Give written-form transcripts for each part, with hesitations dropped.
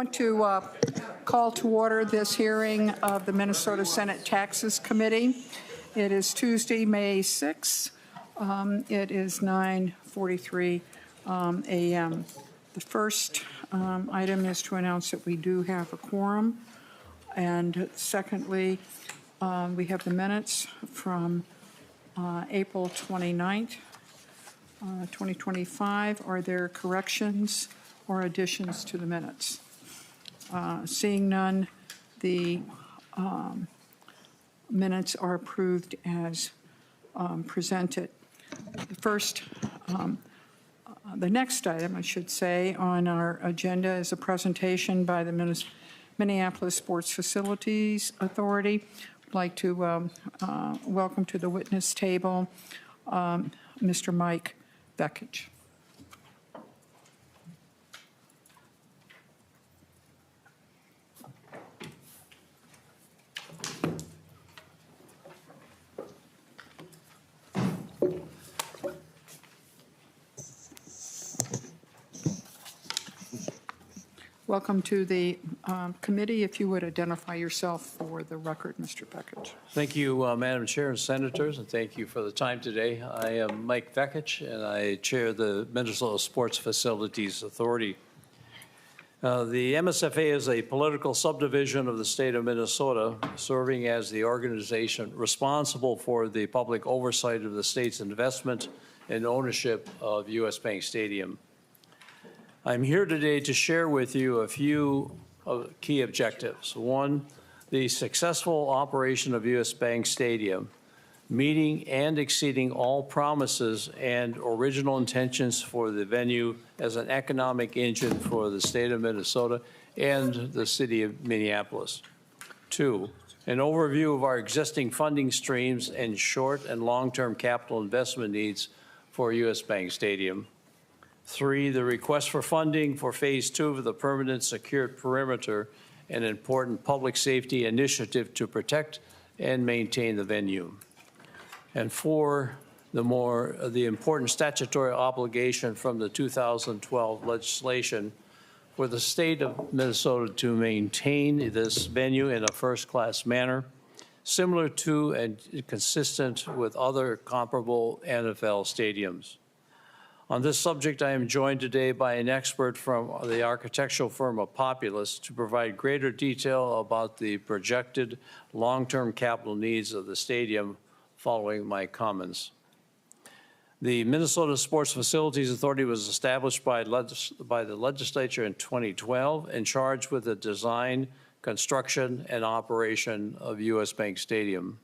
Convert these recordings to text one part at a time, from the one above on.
want to call to order this hearing of the Minnesota Senate Taxes Committee. It is Tuesday, May 6th. It is 9:43 a.m. The first item is to announce that we do have a quorum. And secondly, we have the minutes from April 29th, 2025. Are there corrections or additions to the minutes? Seeing none, the minutes are approved as presented. The next item, I should say, on our agenda is a presentation by the Minneapolis Sports Facilities Authority. I'd like to welcome to the witness table Mr. Mike Beckich. Welcome to the committee. If you would identify yourself for the record, Mr. Beckich. Thank you, Madam Chair and Senators, and thank you for the time today. I am Mike Beckich, and I chair the Minnesota Sports Facilities Authority. The MSFA is a political subdivision of the state of Minnesota, serving as the organization responsible for the public oversight of the state's investment and ownership of U.S. Bank Stadium. I'm here today to share with you a few key objectives. One, the successful operation of U.S. Bank Stadium, meeting and exceeding all promises and original intentions for the venue as an economic engine for the state of Minnesota and the city of Minneapolis. Two, an overview of our existing funding streams and short and long-term capital investment needs for U.S. Bank Stadium. Three, the request for funding for Phase 2 of the permanent secured perimeter, an important public safety initiative to protect and maintain the venue. And four, the important statutory obligation from the 2012 legislation for the state of Minnesota to maintain this venue in a first-class manner, similar to and consistent with other comparable NFL stadiums. On this subject, I am joined today by an expert from the architectural firm of Populous to provide greater detail about the projected long-term capital needs of the stadium following my comments. The Minnesota Sports Facilities Authority was established by the legislature in 2012 and charged with the design, construction, and operation of U.S. Bank Stadium.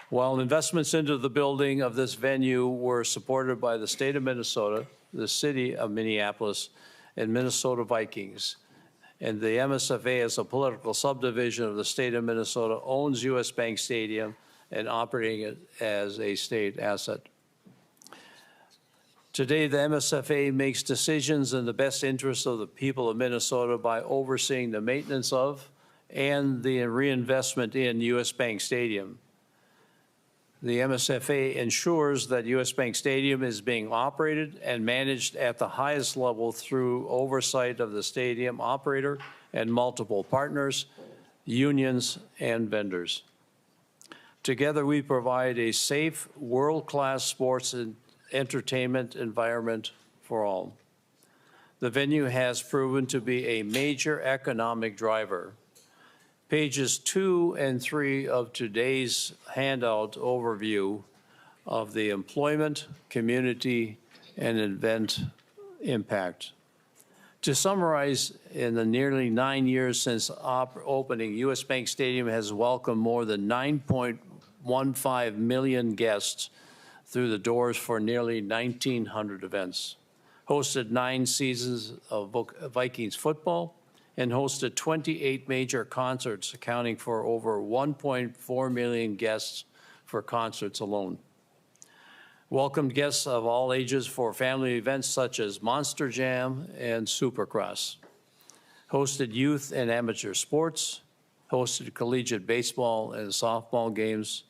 While investments into the building of this venue were supported by the state of Minnesota, the city of Minneapolis, and Minnesota Vikings, and the MSFA as a political subdivision of the state of Minnesota owns U.S. Bank Stadium and operating it as a state asset. Today, the MSFA makes decisions in the best interest of the people of Minnesota by overseeing the maintenance of and the reinvestment in U.S. Bank Stadium. The MSFA ensures that U.S. Bank Stadium is being operated and managed at the highest level through oversight of the stadium operator and multiple partners, unions, and vendors. Together, we provide a safe, world-class sports and entertainment environment for all. The venue has proven to be a major economic driver. Pages 2 and 3 of today's handout overview of the employment, community, and event impact. To summarize, in the nearly 9 years since opening, U.S. Bank Stadium has welcomed more than 9.15 million guests through the doors for nearly 1,900 events, hosted 9 seasons of Vikings football, and hosted 28 major concerts, accounting for over 1.4 million guests for concerts alone. Welcomed guests of all ages for family events such as Monster Jam and Supercross. Hosted youth and amateur sports, hosted collegiate baseball and softball games,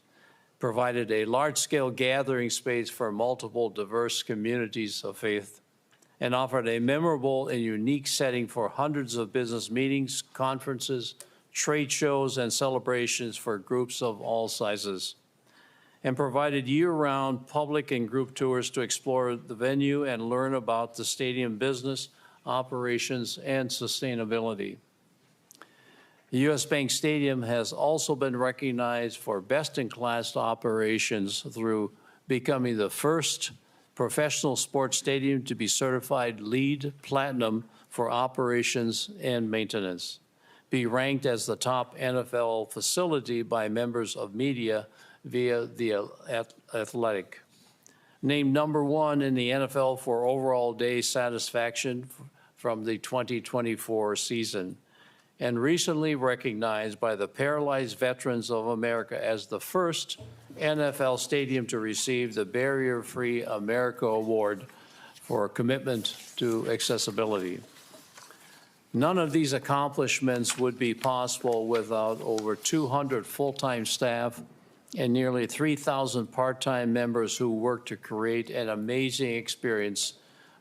provided a large-scale gathering space for multiple diverse communities of faith, and offered a memorable and unique setting for hundreds of business meetings, conferences, trade shows, and celebrations for groups of all sizes, and provided year-round public and group tours to explore the venue and learn about the stadium business, operations, and sustainability. The U.S. Bank Stadium has also been recognized for best-in-class operations through becoming the first professional sports stadium to be certified LEED Platinum for operations and maintenance, be ranked as the top NFL facility by members of media via The Athletic, named #1 in the NFL for overall day satisfaction from the 2024 season, and recently recognized by the Paralyzed Veterans of America as the first NFL stadium to receive the Barrier-Free America Award for commitment to accessibility. None of these accomplishments would be possible without over 200 full-time staff and nearly 3,000 part-time members who work to create an amazing experience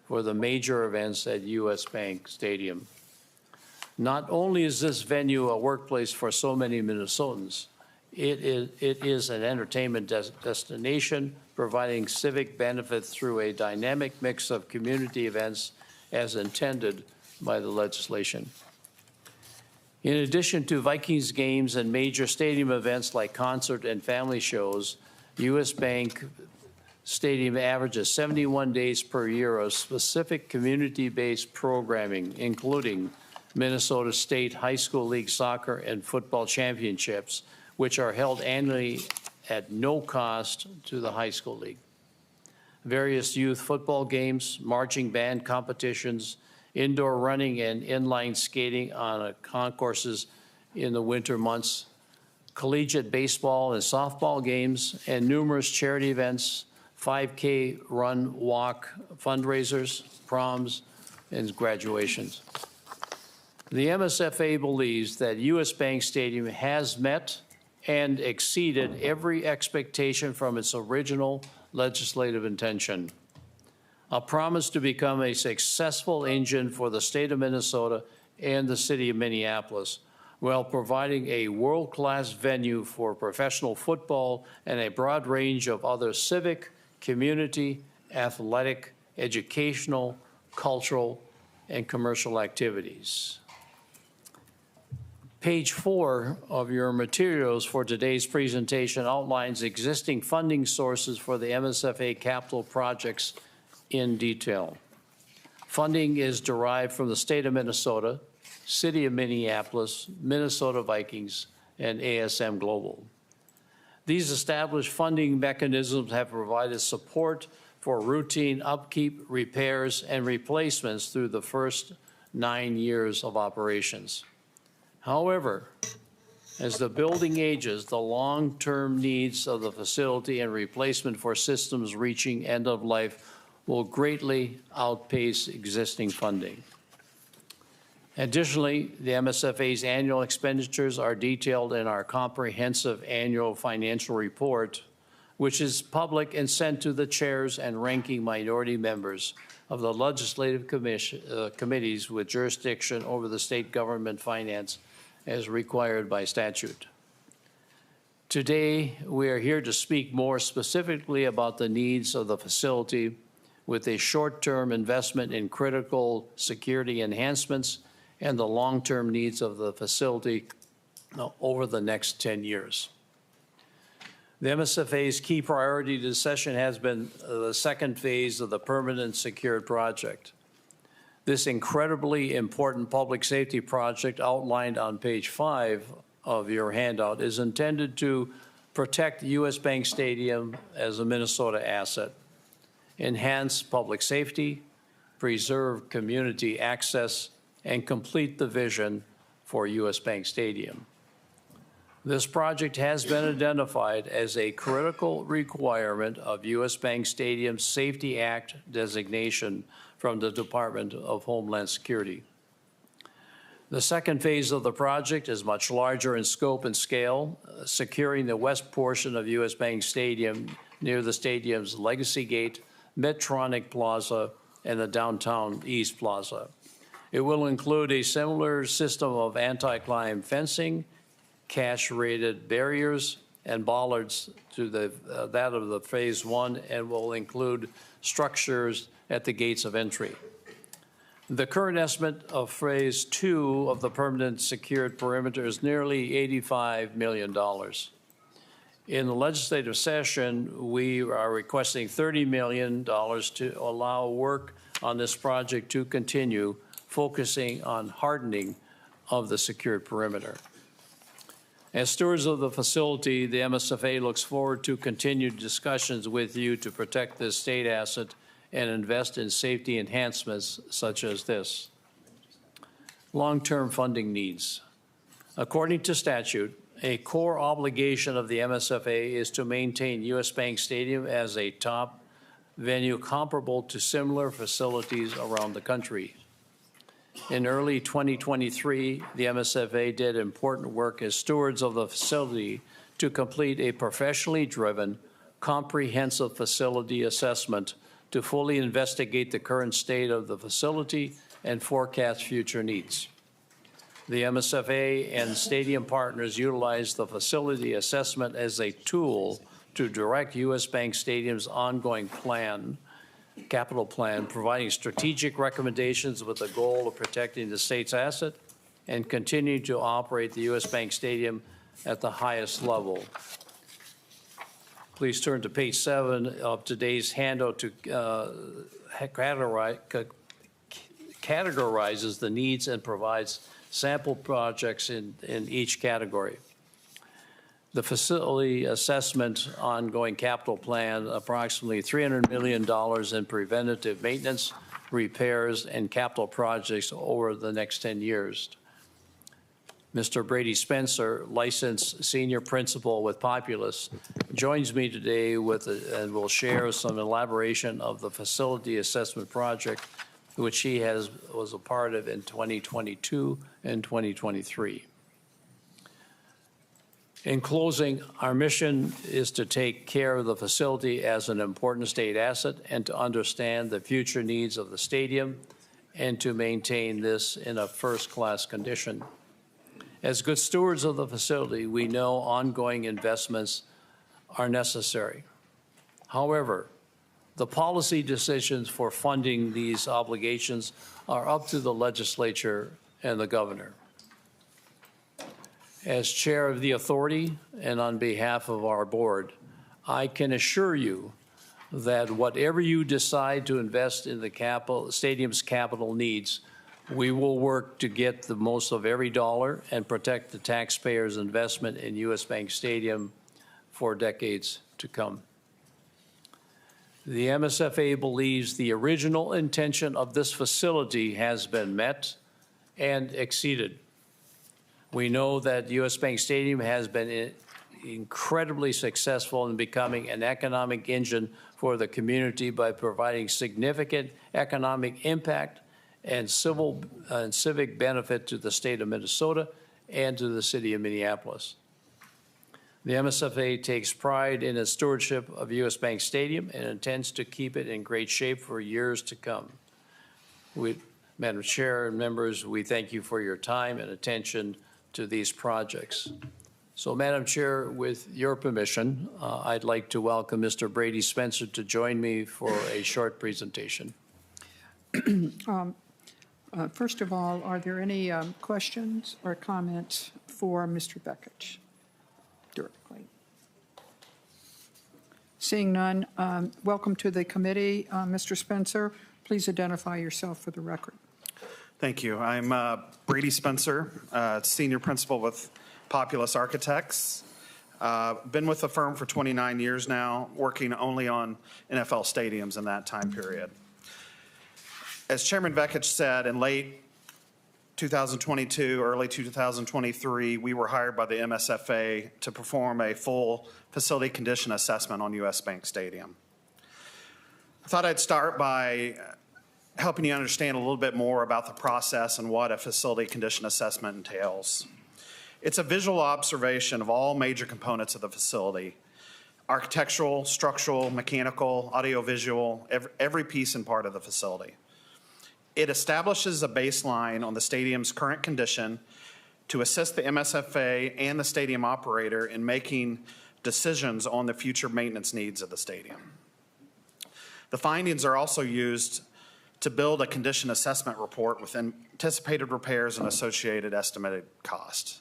for the major events at U.S. Bank Stadium. Not only is this venue a workplace for so many Minnesotans, it is an entertainment destination, providing civic benefit through a dynamic mix of community events as intended by the legislation. In addition to Vikings games and major stadium events like concert and family shows, U.S. Bank Stadium averages 71 days per year of specific community-based programming, including Minnesota State High School League soccer and football championships, which are held annually at no cost to the high school league. Various youth football games, marching band competitions, indoor running and inline skating on concourses in the winter months, collegiate baseball and softball games, and numerous charity events, 5K run, walk, fundraisers, proms, and graduations. The MSFA believes that U.S. Bank Stadium has met and exceeded every expectation from its original legislative intention. A promise to become a successful engine for the state of Minnesota and the city of Minneapolis, while providing a world-class venue for professional football and a broad range of other civic, community, athletic, educational, cultural, and commercial activities. Page 4 of your materials for today's presentation outlines existing funding sources for the MSFA capital projects in detail. Funding is derived from the state of Minnesota, city of Minneapolis, Minnesota Vikings, and ASM Global. These established funding mechanisms have provided support for routine upkeep, repairs, and replacements through the first 9 years of operations. However, as the building ages, the long-term needs of the facility and replacement for systems reaching end of life will greatly outpace existing funding. Additionally, the MSFA's annual expenditures are detailed in our comprehensive annual financial report, which is public and sent to the chairs and ranking minority members of the legislative committees with jurisdiction over the state government finance as required by statute. Today, we are here to speak more specifically about the needs of the facility with a short-term investment in critical security enhancements and the long-term needs of the facility over the next 10 years. The MSFA's key priority this session has been the second phase of the permanent secured project. This incredibly important public safety project outlined on page 5 of your handout is intended to protect U.S. Bank Stadium as a Minnesota asset, enhance public safety, preserve community access, and complete the vision for U.S. Bank Stadium. This project has been identified as a critical requirement of U.S. Bank Stadium's Safety Act designation from the Department of Homeland Security. The second phase of the project is much larger in scope and scale, securing the west portion of U.S. Bank Stadium near the stadium's Legacy Gate, Medtronic Plaza, and the downtown East Plaza. It will include a similar system of anti-climb fencing, cash-rated barriers, and bollards to that of the Phase 1, and will include structures at the gates of entry. The current estimate of Phase 2 of the permanent secured perimeter is nearly $85 million. In the legislative session, we are requesting $30 million to allow work on this project to continue, focusing on hardening of the secured perimeter. As stewards of the facility, the MSFA looks forward to continued discussions with you to protect this state asset and invest in safety enhancements such as this. Long-term funding needs. According to statute, a core obligation of the MSFA is to maintain U.S. Bank Stadium as a top venue comparable to similar facilities around the country. In early 2023, the MSFA did important work as stewards of the facility to complete a professionally driven, comprehensive facility assessment to fully investigate the current state of the facility and forecast future needs. The MSFA and stadium partners utilized the facility assessment as a tool to direct U.S. Bank Stadium's ongoing capital plan, providing strategic recommendations with the goal of protecting the state's asset and continuing to operate the U.S. Bank Stadium at the highest level. Please turn to page 7 of today's handout to categorizes the needs and provides sample projects in each category. The facility assessment ongoing capital plan, approximately $300 million in preventative maintenance, repairs, and capital projects over the next 10 years. Mr. Brady Spencer, licensed senior principal with Populous, joins me today and will share some elaboration of the facility assessment project, which he was a part of in 2022 and 2023. In closing, our mission is to take care of the facility as an important state asset and to understand the future needs of the stadium and to maintain this in a first-class condition. As good stewards of the facility, we know ongoing investments are necessary. However, the policy decisions for funding these obligations are up to the legislature and the governor. As chair of the authority and on behalf of our board, I can assure you that whatever you decide to invest in the stadium's capital needs, we will work to get the most of every dollar and protect the taxpayers' investment in U.S. Bank Stadium for decades to come. The MSFA believes the original intention of this facility has been met and exceeded. We know that U.S. Bank Stadium has been incredibly successful in becoming an economic engine for the community by providing significant economic impact and civic benefit to the state of Minnesota and to the city of Minneapolis. The MSFA takes pride in its stewardship of U.S. Bank Stadium and intends to keep it in great shape for years to come. Madam Chair and members, we thank you for your time and attention to these projects. So, Madam Chair, with your permission, I'd like to welcome Mr. Brady Spencer to join me for a short presentation. First of all, are there any questions or comments for Mr. Bekich directly? Seeing none, welcome to the committee. Mr. Spencer, please identify yourself for the record. Thank you. I'm Brady Spencer, senior principal with Populous Architects. Been with the firm for 29 years now, working only on NFL stadiums in that time period. As Chairman Bekich said, in late 2022, early 2023, we were hired by the MSFA to perform a full facility condition assessment on U.S. Bank Stadium. I thought I'd start by helping you understand a little bit more about the process and what a facility condition assessment entails. It's a visual observation of all major components of the facility, architectural, structural, mechanical, audiovisual, every piece and part of the facility. It establishes a baseline on the stadium's current condition to assist the MSFA and the stadium operator in making decisions on the future maintenance needs of the stadium. The findings are also used to build a condition assessment report with anticipated repairs and associated estimated cost.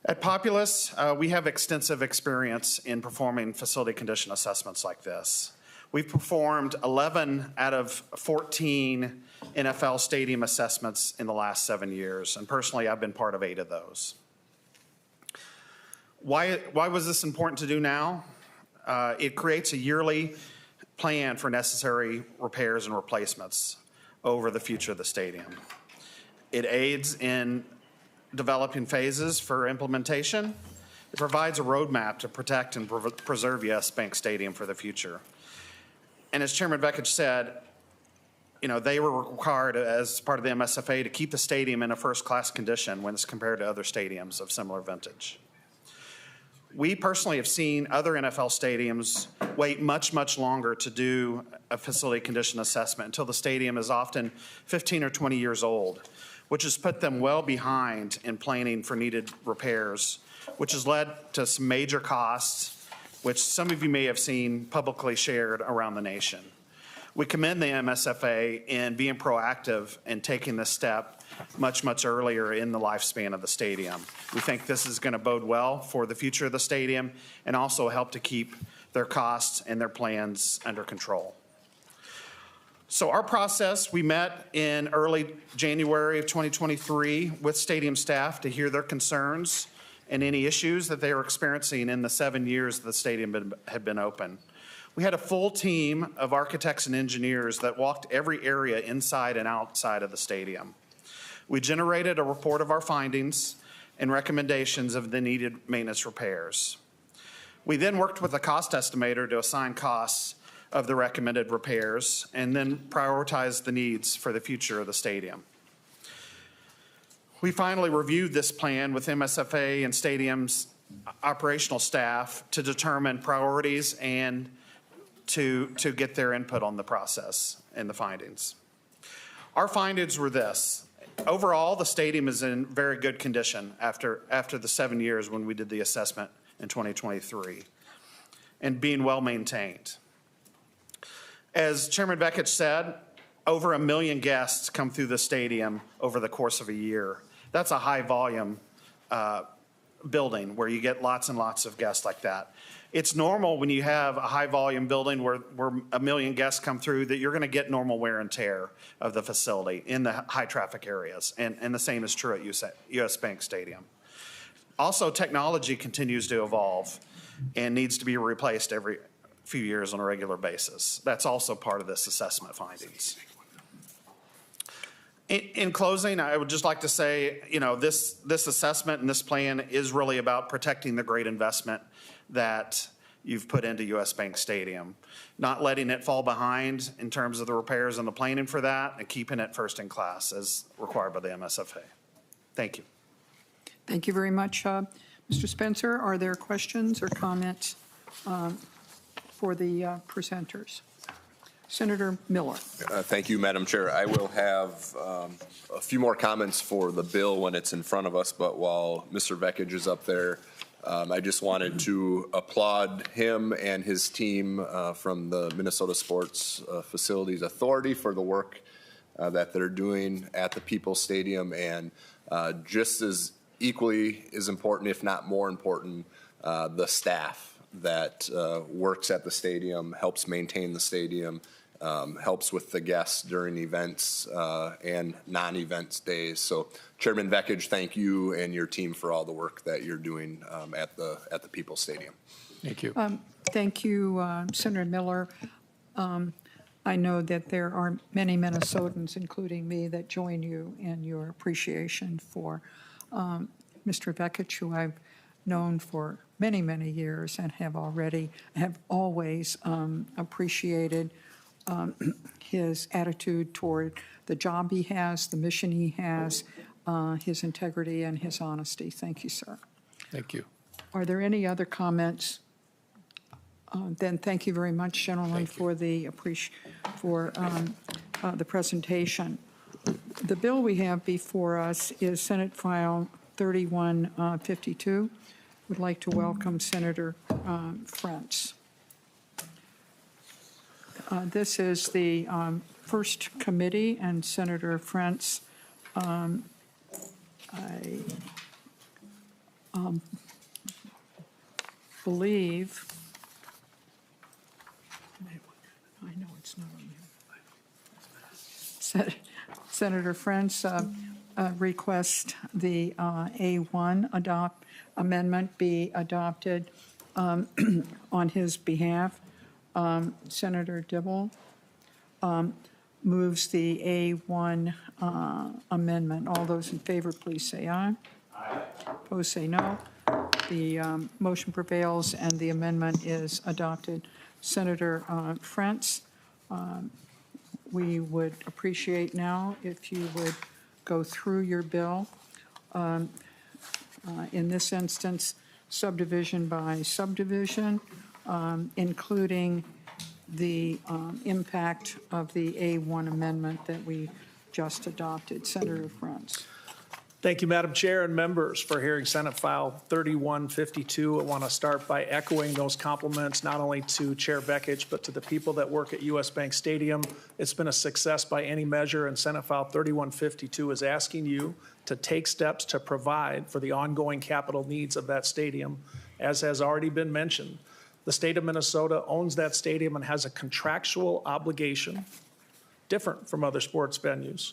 At Populous, we have extensive experience in performing facility condition assessments like this. We've performed 11 out of 14 NFL stadium assessments in the last 7 years, and personally, I've been part of 8 of those. Why was this important to do now? It creates a yearly plan for necessary repairs and replacements over the future of the stadium. It aids in developing phases for implementation. It provides a roadmap to protect and preserve US Bank Stadium for the future. And as Chairman Vekich said, they were required as part of the MSFA to keep the stadium in a first-class condition when it's compared to other stadiums of similar vintage. We personally have seen other NFL stadiums wait much, much longer to do a facility condition assessment until the stadium is often 15 or 20 years old, which has put them well behind in planning for needed repairs, which has led to some major costs, which some of you may have seen publicly shared around the nation. We commend the MSFA in being proactive and taking this step much, much earlier in the lifespan of the stadium. We think this is going to bode well for the future of the stadium and also help to keep their costs and their plans under control. So our process, we met in early January of 2023 with stadium staff to hear their concerns and any issues that they were experiencing in the 7 years the stadium had been open. We had a full team of architects and engineers that walked every area inside and outside of the stadium. We generated a report of our findings and recommendations of the needed maintenance repairs. We then worked with a cost estimator to assign costs of the recommended repairs and then prioritize the needs for the future of the stadium. We finally reviewed this plan with MSFA and stadium's operational staff to determine priorities and to get their input on the process and the findings. Our findings were this. Overall, the stadium is in very good condition after the 7 years when we did the assessment in 2023 and being well maintained. As Chairman Vekich said, over 1 million guests come through the stadium over the course of a year. That's a high volume building where you get lots and lots of guests like that. It's normal when you have a high volume building where 1 million guests come through that you're going to get normal wear and tear of the facility in the high traffic areas. And the same is true at US Bank Stadium. Also, technology continues to evolve and needs to be replaced every few years on a regular basis. That's also part of this assessment findings. In closing, I would just like to say, this assessment and this plan is really about protecting the great investment that you've put into US Bank Stadium, not letting it fall behind in terms of the repairs and the planning for that, and keeping it first in class as required by the MSFA. Thank you. Thank you very much. Mr. Spencer, are there questions or comments for the presenters? Senator Miller. Thank you, Madam Chair. I will have a few more comments for the bill when it's in front of us, but while Mr. Vekich is up there, I just wanted to applaud him and his team from the Minnesota Sports Facilities Authority for the work that they're doing at the People's Stadium, and just as equally as important, if not more important, the staff that works at the stadium, helps maintain the stadium, helps with the guests during events and non-events days. So Chairman Vekich, thank you and your team for all the work that you're doing at the People's Stadium. Thank you. Thank you, Senator Miller. I know that there are many Minnesotans, including me, that join you in your appreciation for Mr. Vekich, who I've known for many, many years and have always appreciated his attitude toward the job he has, the mission he has, his integrity and his honesty. Thank you, sir. Thank you. Are there any other comments Then thank you very much, gentlemen, for the presentation. The bill we have before us is Senate File 3152. Would like to welcome Senator Frentz. This is the first committee, and Senator Frentz, I believe, I know it's not on here. Senator Frentz requests the A1 amendment be adopted on his behalf. Senator Dibble moves the A1 amendment. All those in favor, please say aye. Aye. Opposed, say no. The motion prevails and the amendment is adopted. Senator Frentz, we would appreciate now if you would go through your bill. In this instance, subdivision by subdivision, including the impact of the A1 amendment that we just adopted. Senator Frentz. Thank you, Madam Chair and members, for hearing Senate File 3152. I want to start by echoing those compliments not only to Chair Vekich, but to the people that work at US Bank Stadium. It's been a success by any measure, and Senate File 3152 is asking you to take steps to provide for the ongoing capital needs of that stadium. As has already been mentioned, the state of Minnesota owns that stadium and has a contractual obligation, different from other sports venues,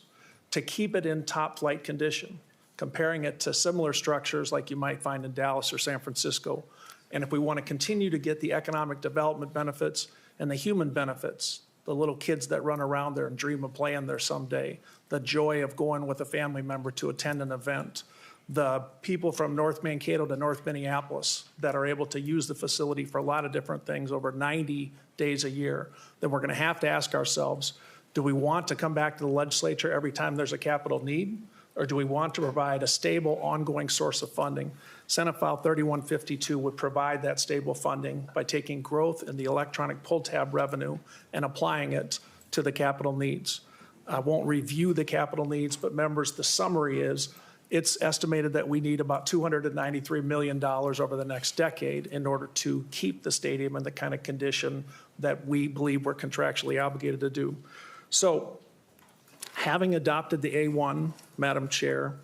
to keep it in top flight condition, comparing it to similar structures like you might find in Dallas or San Francisco. And if we want to continue to get the economic development benefits and the human benefits, the little kids that run around there and dream of playing there someday, the joy of going with a family member to attend an event, the people from North Mankato to North Minneapolis that are able to use the facility for a lot of different things over 90 days a year, then we're going to have to ask ourselves, do we want to come back to the legislature every time there's a capital need? Or do we want to provide a stable, ongoing source of funding? Senate File 3152 would provide that stable funding by taking growth in the electronic pull tab revenue and applying it to the capital needs. I won't review the capital needs, but members, the summary is it's estimated that we need about $293 million over the next decade in order to keep the stadium in the kind of condition that we believe we're contractually obligated to do. So, having adopted the A1, Madam Chair,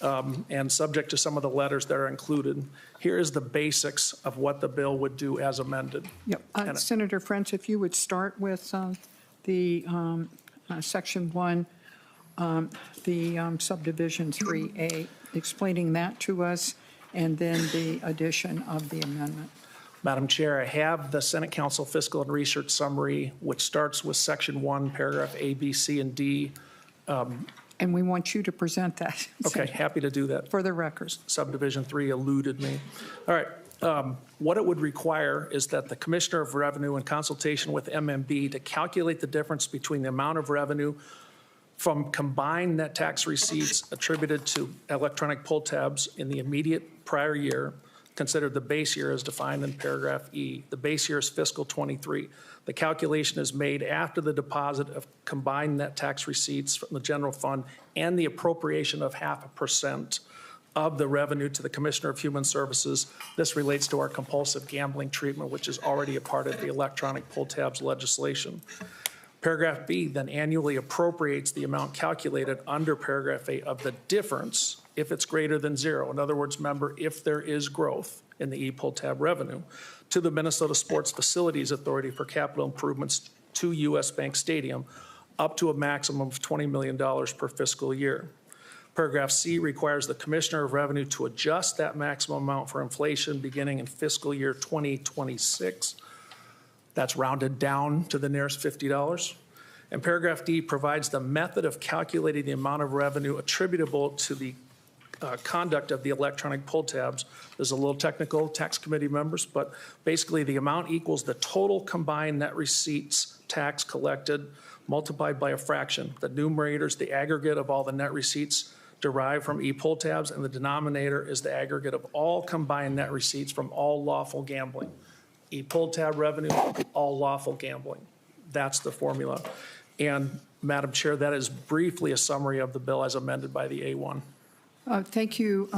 and subject to some of the letters that are included, here is the basics of what the bill would do as amended. Yep. Senator Frentz, if you would start with the Section 1, the subdivision 3A, explaining that to us, and then the addition of the amendment. Madam Chair, I have the Senate Council Fiscal and Research Summary, which starts with Section 1, paragraph A, B, C, and D. And we want you to present that. Okay, happy to do that. For the record. Subdivision 3 eluded me. All right. What it would require is that the Commissioner of Revenue, in consultation with MMB, to calculate the difference between the amount of revenue from combined net tax receipts attributed to electronic pull tabs in the immediate prior year, considered the base year as defined in paragraph E. The base year is fiscal 23. The calculation is made after the deposit of combined net tax receipts from the general fund and the appropriation of 0.5% of the revenue to the Commissioner of Human Services. This relates to our compulsive gambling treatment, which is already a part of the electronic pull tabs legislation. Paragraph B then annually appropriates the amount calculated under paragraph A of the difference if it's greater than zero. In other words, member, if there is growth in the e-pull tab revenue, to the Minnesota Sports Facilities Authority for capital improvements to US Bank Stadium, up to a maximum of $20 million per fiscal year. Paragraph C requires the Commissioner of Revenue to adjust that maximum amount for inflation beginning in fiscal year 2026. That's rounded down to the nearest $50. And paragraph D provides the method of calculating the amount of revenue attributable to the conduct of the electronic pull tabs. There's a little technical, tax committee members, but basically the amount equals the total combined net receipts tax collected multiplied by a fraction. The numerator is the aggregate of all the net receipts derived from e-pull tabs, and the denominator is the aggregate of all combined net receipts from all lawful gambling. E pull tab revenue, all lawful gambling. That's the formula. And Madam Chair, that is briefly a summary of the bill as amended by the A1. Thank you,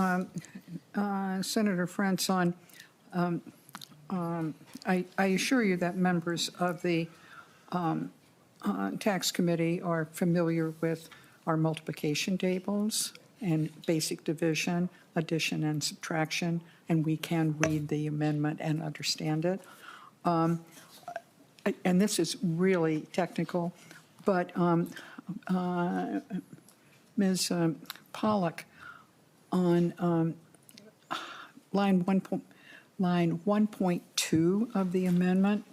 Senator Frentz. I assure you that members of the Tax Committee are familiar with our multiplication tables and basic division, addition and subtraction, and we can read the amendment and understand it. And this is really technical, but Ms. Pollock, on line 1.2 of the amendment,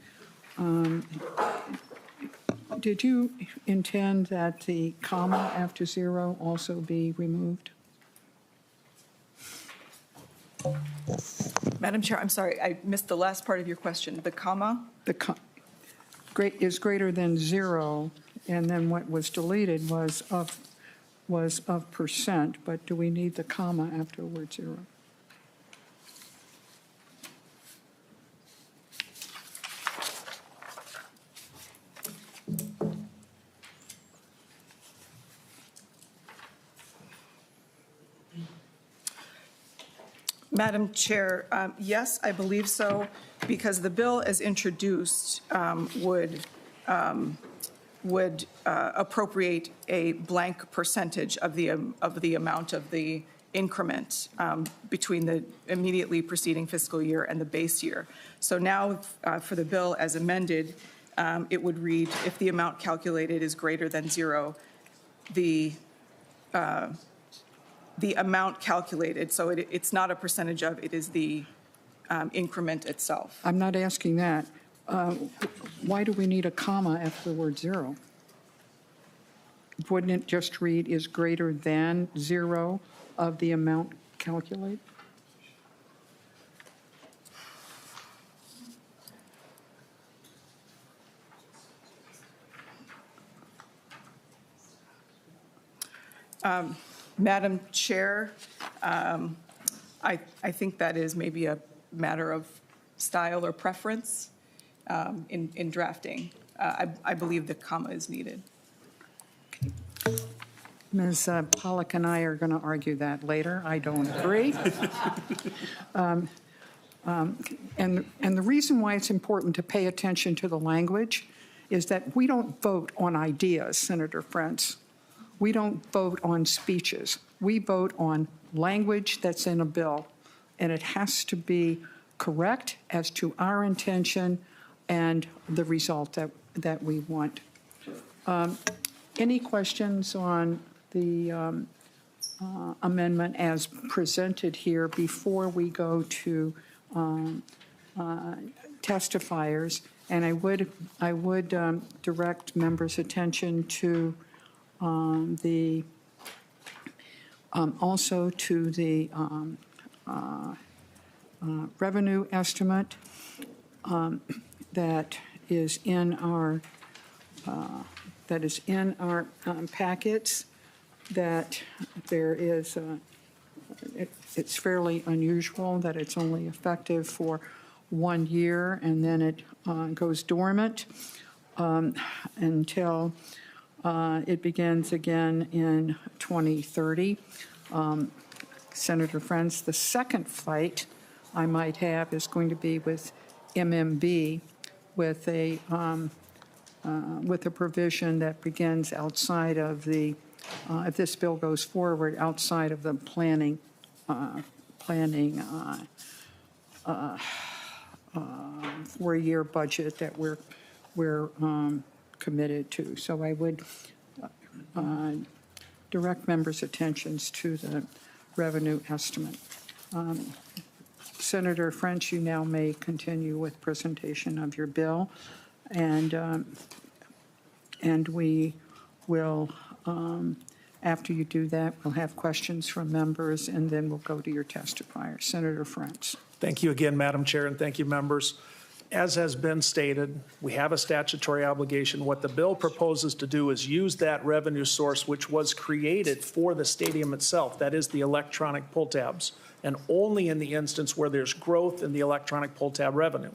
did you intend that the comma after 0 also be removed? Madam Chair, I'm sorry, I missed the last part of your question. The comma? Is greater than 0, and then what was deleted was of percent, but do we need the comma after word 0? Madam Chair, yes, I believe so, because the bill as introduced would appropriate a blank percentage of the amount of the increment between the immediately preceding fiscal year and the base year. So now for the bill as amended, it would read, if the amount calculated is greater than 0, the amount calculated, so it's not a percentage of, it is the increment itself. I'm not asking that. Why do we need a comma after the word 0? Wouldn't it just read is greater than 0 of the amount calculated? Madam Chair, I think that is maybe a matter of style or preference in drafting. I believe the comma is needed. Ms. Pollock and I are going to argue that later. I don't agree. And the reason why it's important to pay attention to the language is that we don't vote on ideas, Senator Frentz. We don't vote on speeches. We vote on language that's in a bill, and it has to be correct as to our intention and the result that we want. Any questions on the amendment as presented here before we go to testifiers? And I would direct members' attention to also to the revenue estimate that is in our packets. That there is it's fairly unusual that it's only effective for 1 year and then it goes dormant until it begins again in 2030. Senator Frentz, the second fight I might have is going to be with MMB with a provision that begins outside of the, if this bill goes forward, outside of the planning 4-year budget that we're committed to. So I would direct members' attentions to the revenue estimate. Senator Frentz, you now may continue with presentation of your bill, and we will, after you do that, we'll have questions from members, and then we'll go to your testifier. Senator Frentz. Thank you again, Madam Chair, and thank you, members. As has been stated, we have a statutory obligation. What the bill proposes to do is use that revenue source which was created for the stadium itself, that is the electronic pull tabs, and only in the instance where there's growth in the electronic pull tab revenue.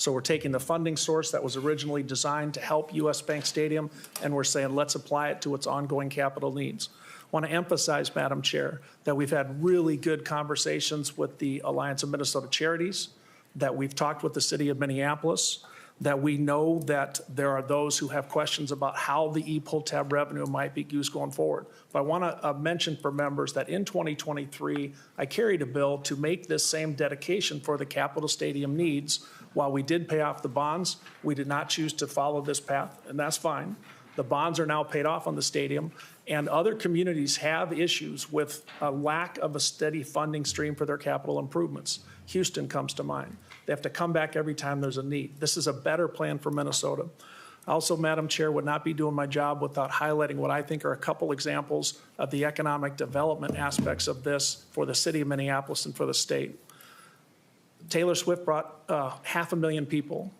So we're taking the funding source that was originally designed to help US Bank Stadium, and we're saying let's apply it to its ongoing capital needs. I want to emphasize, Madam Chair, that we've had really good conversations with the Alliance of Minnesota Charities, that we've talked with the city of Minneapolis, that we know that there are those who have questions about how the e-pull tab revenue might be used going forward. But I want to mention for members that in 2023, I carried a bill to make this same dedication for the Capitol Stadium needs. While we did pay off the bonds, we did not choose to follow this path, and that's fine. The bonds are now paid off on the stadium, and other communities have issues with a lack of a steady funding stream for their capital improvements. Houston comes to mind. They have to come back every time there's a need. This is a better plan for Minnesota. Also, Madam Chair, would not be doing my job without highlighting what I think are a couple examples of the economic development aspects of this for the city of Minneapolis and for the state. Taylor Swift brought 500,000 people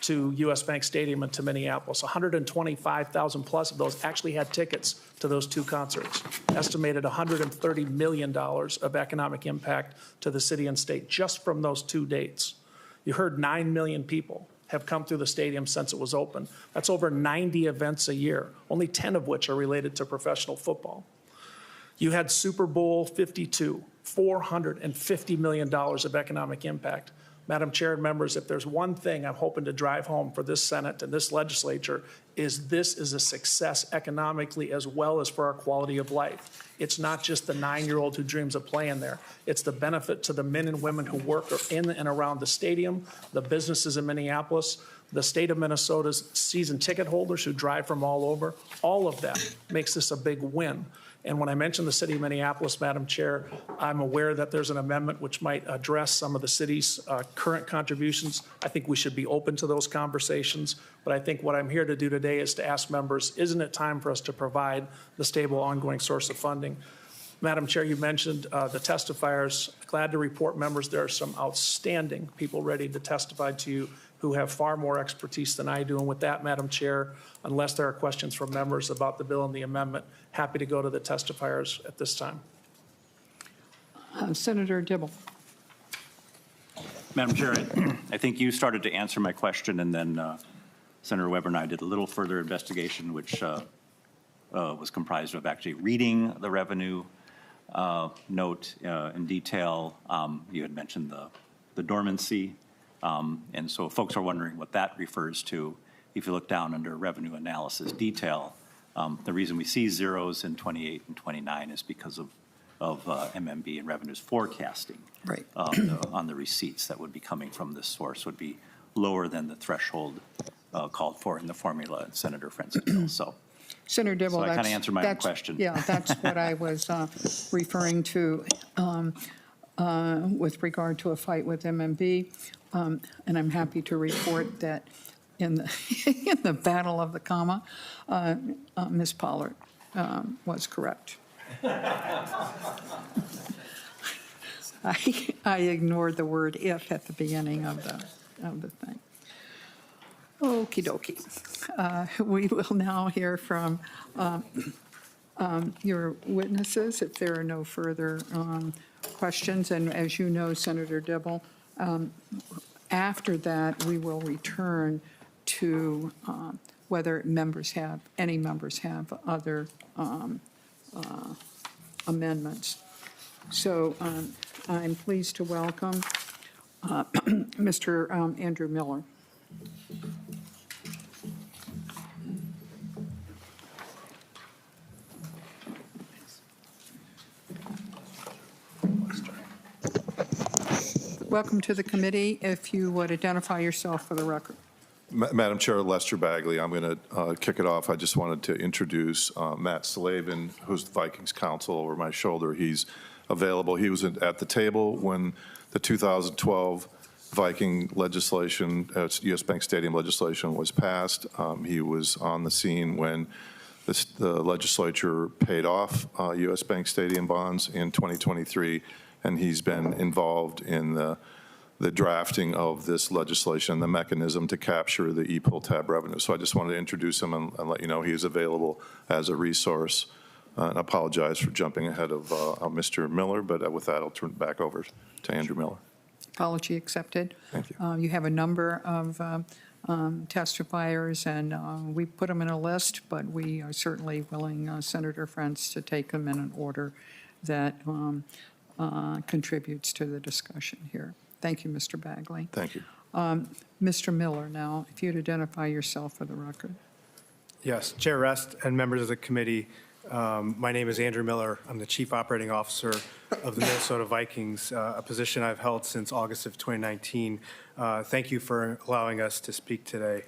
to US Bank Stadium and to Minneapolis. 125,000 plus of those actually had tickets to those two concerts. Estimated $130 million of economic impact to the city and state just from those two dates. You heard 9 million people have come through the stadium since it was open. That's over 90 events a year, only 10 of which are related to professional football. You had Super Bowl 52, $450 million of economic impact. Madam Chair and members, if there's one thing I'm hoping to drive home for this Senate and this legislature is this is a success economically as well as for our quality of life. It's not just the 9-year-old who dreams of playing there. It's the benefit to the men and women who work in and around the stadium, the businesses in Minneapolis, the state of Minnesota's season ticket holders who drive from all over. All of that makes this a big win. And when I mention the city of Minneapolis, Madam Chair, I'm aware that there's an amendment which might address some of the city's current contributions. I think we should be open to those conversations. But I think what I'm here to do today is to ask members, isn't it time for us to provide the stable ongoing source of funding? Madam Chair, you mentioned the testifiers. Glad to report, members, there are some outstanding people ready to testify to you who have far more expertise than I do. And with that, Madam Chair, unless there are questions from members about the bill and the amendment, happy to go to the testifiers at this time. Senator Dibble. Madam Chair, I think you started to answer my question, and then Senator Weber and I did a little further investigation, which was comprised of actually reading the revenue note in detail. You had mentioned the dormancy, and so folks are wondering what that refers to. If you look down under revenue analysis detail, the reason we see zeros in 28 and 29 is because of MMB and revenues forecasting. Right. On the receipts that would be coming from this source would be lower than the threshold called for in the formula in Senator Frentz's bill. So, Senator Dibble, I kind of answered my own question. Yeah, that's what I was referring to with regard to a fight with MMB. And I'm happy to report that in the battle of the comma, Ms. Pollard was correct. I ignored the word if at the beginning of the thing. Okie dokie. We will now hear from your witnesses if there are no further questions. And as you know, Senator Dibble, after that, we will return to whether any members have other amendments. So I'm pleased to welcome Mr. Andrew Miller. Welcome to the committee. If you would identify yourself for the record. Madam Chair, Lester Bagley, I'm going to kick it off. I just wanted to introduce Matt Slavin, who's the Vikings counsel over my shoulder. He's available. He was at the table when the 2012 Viking legislation, US Bank Stadium legislation was passed. He was on the scene when the legislature paid off US Bank Stadium bonds in 2023, and he's been involved in the drafting of this legislation, the mechanism to capture the e-pull tab revenue. So I just wanted to introduce him and let you know he is available as a resource. And I apologize for jumping ahead of Mr. Miller, but with that, I'll turn it back over to Andrew Miller. Apology accepted. Thank you. You have a number of testifiers, and we put them in a list, but we are certainly willing, Senator Frentz, to take them in an order that contributes to the discussion here. Thank you, Mr. Bagley. Thank you. Mr. Miller, now, if you'd identify yourself for the record. Yes, Chair Rest and members of the committee, my name is Andrew Miller. I'm the Chief Operating Officer of the Minnesota Vikings, a position I've held since August of 2019. Thank you for allowing us to speak today.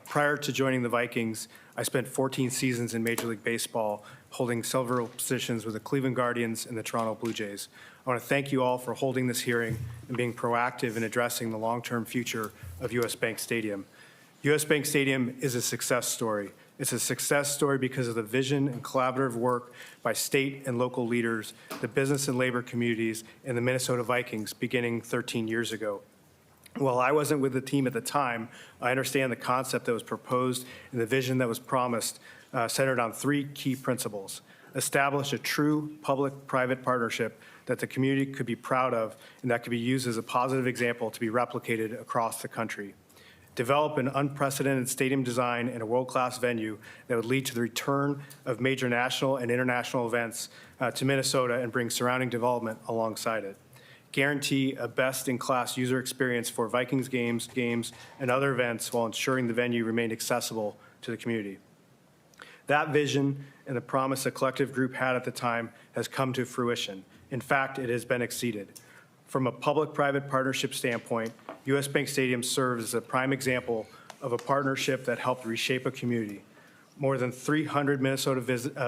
Prior to joining the Vikings, I spent 14 seasons in Major League Baseball, holding several positions with the Cleveland Guardians and the Toronto Blue Jays. I want to thank you all for holding this hearing and being proactive in addressing the long-term future of U.S. Bank Stadium. U.S. Bank Stadium is a success story. It's a success story because of the vision and collaborative work by state and local leaders, the business and labor communities, and the Minnesota Vikings beginning 13 years ago. While I wasn't with the team at the time, I understand the concept that was proposed and the vision that was promised centered on three key principles. Establish a true public-private partnership that the community could be proud of and that could be used as a positive example to be replicated across the country. Develop an unprecedented stadium design and a world-class venue that would lead to the return of major national and international events to Minnesota and bring surrounding development alongside it. Guarantee a best-in-class user experience for Vikings games, and other events while ensuring the venue remained accessible to the community. That vision and the promise the collective group had at the time has come to fruition. In fact, it has been exceeded. From a public-private partnership standpoint, U.S. Bank Stadium serves as a prime example of a partnership that helped reshape a community. More than 300 Minnesota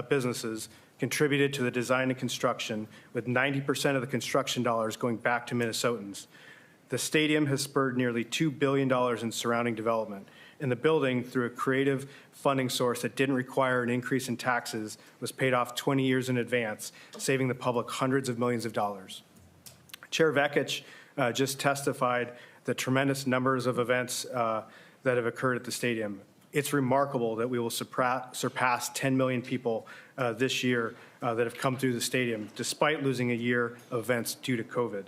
businesses contributed to the design and construction, with 90% of the construction dollars going back to Minnesotans. The stadium has spurred nearly $2 billion in surrounding development, and the building, through a creative funding source that didn't require an increase in taxes, was paid off 20 years in advance, saving the public hundreds of millions of dollars. Chair Vekich just testified the tremendous numbers of events that have occurred at the stadium. It's remarkable that we will surpass 10 million people this year that have come through the stadium, despite losing a year of events due to COVID.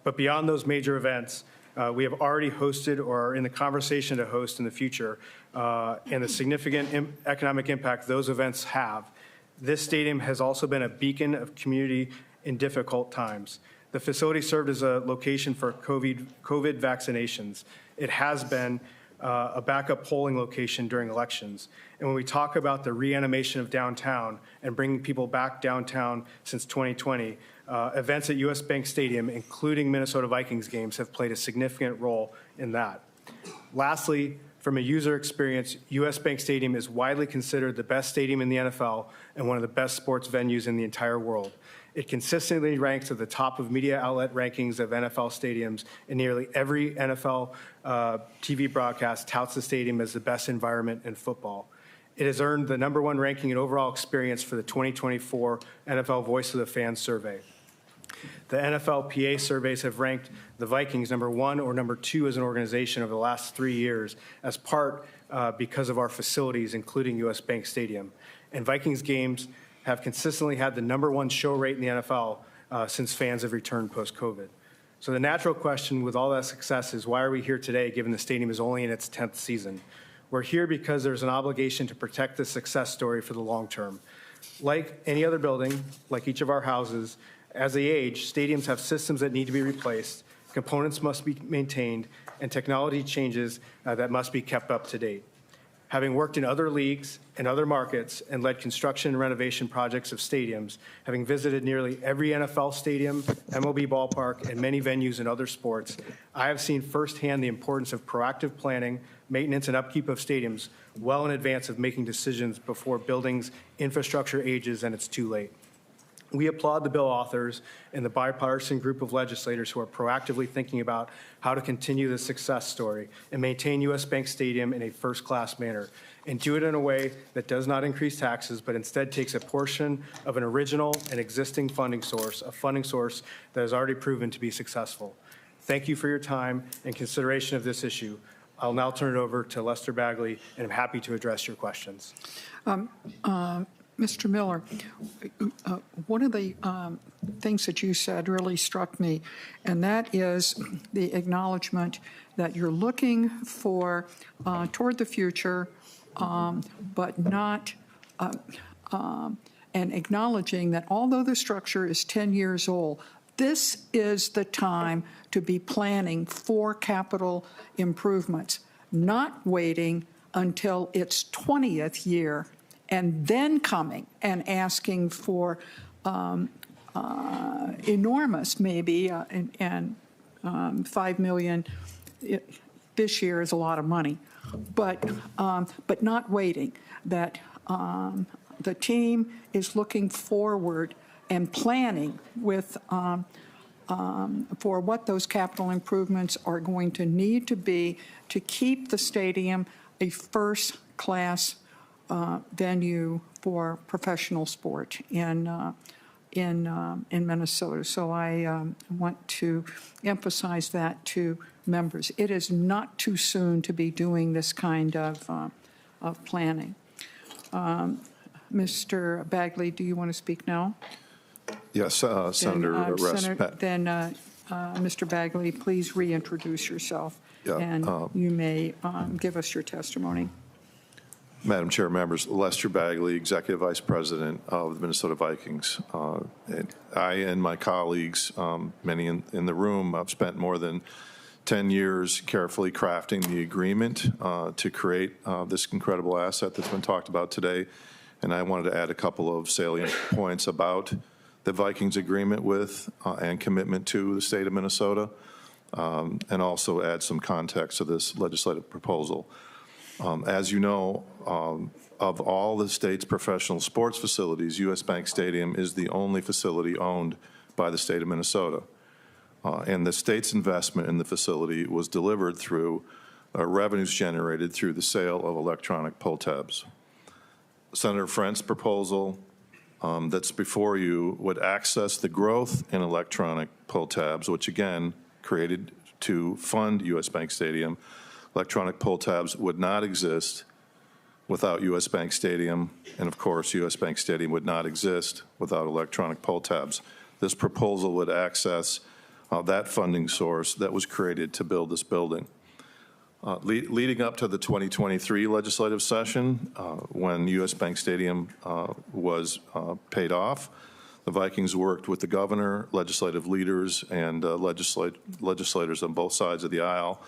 But beyond those major events, we have already hosted or are in the conversation to host in the future, and the significant economic impact those events have. This stadium has also been a beacon of community in difficult times. The facility served as a location for COVID vaccinations. It has been a backup polling location during elections. And when we talk about the reanimation of downtown and bringing people back downtown since 2020, events at U.S. Bank Stadium, including Minnesota Vikings games, have played a significant role in that. Lastly, from a user experience, U.S. Bank Stadium is widely considered the best stadium in the NFL and one of the best sports venues in the entire world. It consistently ranks at the top of media outlet rankings of NFL stadiums, and nearly every NFL TV broadcast touts the stadium as the best environment in football. It has earned the #1 ranking in overall experience for the 2024 NFL Voice of the Fans survey. The NFLPA surveys have ranked the Vikings #1 or #2 as an organization over the last 3 years, as part because of our facilities, including U.S. Bank Stadium. And Vikings games have consistently had the #1 show rate in the NFL since fans have returned post-COVID. So the natural question with all that success is, why are we here today, given the stadium is only in its 10th season? We're here because there's an obligation to protect the success story for the long term. Like any other building, like each of our houses, as they age, stadiums have systems that need to be replaced, components must be maintained, and technology changes that must be kept up to date. Having worked in other leagues and other markets and led construction and renovation projects of stadiums, having visited nearly every NFL stadium, MLB ballpark, and many venues in other sports, I have seen firsthand the importance of proactive planning, maintenance, and upkeep of stadiums well in advance of making decisions before buildings' infrastructure ages and it's too late. We applaud the bill authors and the bipartisan group of legislators who are proactively thinking about how to continue the success story and maintain U.S. Bank Stadium in a first-class manner, and do it in a way that does not increase taxes, but instead takes a portion of an original and existing funding source, a funding source that has already proven to be successful. Thank you for your time and consideration of this issue. I'll now turn it over to Lester Bagley, and I'm happy to address your questions. Mr. Miller, one of the things that you said really struck me, and that is the acknowledgement that you're looking for toward the future, but not, and acknowledging that although the structure is 10 years old, this is the time to be planning for capital improvements, not waiting until its 20th year and then coming and asking for enormous, maybe, and 5 million this year is a lot of money, but not waiting. That the team is looking forward and planning with for what those capital improvements are going to need to be to keep the stadium a first-class venue for professional sport in Minnesota. So I want to emphasize that to members. It is not too soon to be doing this kind of planning. Mr. Bagley, do you want to speak now? Yes, Senator Rest. Then, Mr. Bagley, please reintroduce yourself, Yeah, and you may give us your testimony. Madam Chair, members, Lester Bagley, Executive Vice President of the Minnesota Vikings. I and my colleagues, many in the room, have spent more than 10 years carefully crafting the agreement to create this incredible asset that's been talked about today. And I wanted to add a couple of salient points about the Vikings agreement with and commitment to the state of Minnesota, and also add some context to this legislative proposal. As you know, of all the state's professional sports facilities, U.S. Bank Stadium is the only facility owned by the state of Minnesota. And the state's investment in the facility was delivered through revenues generated through the sale of electronic pull tabs. Senator Frentz's proposal that's before you would access the growth in electronic pull tabs, which again created to fund U.S. Bank Stadium. Electronic pull tabs would not exist without U.S. Bank Stadium, and of course, U.S. Bank Stadium would not exist without electronic pull tabs. This proposal would access that funding source that was created to build this building. Leading up to the 2023 legislative session, when U.S. Bank Stadium was paid off, the Vikings worked with the governor, legislative leaders, and legislators on both sides of the aisle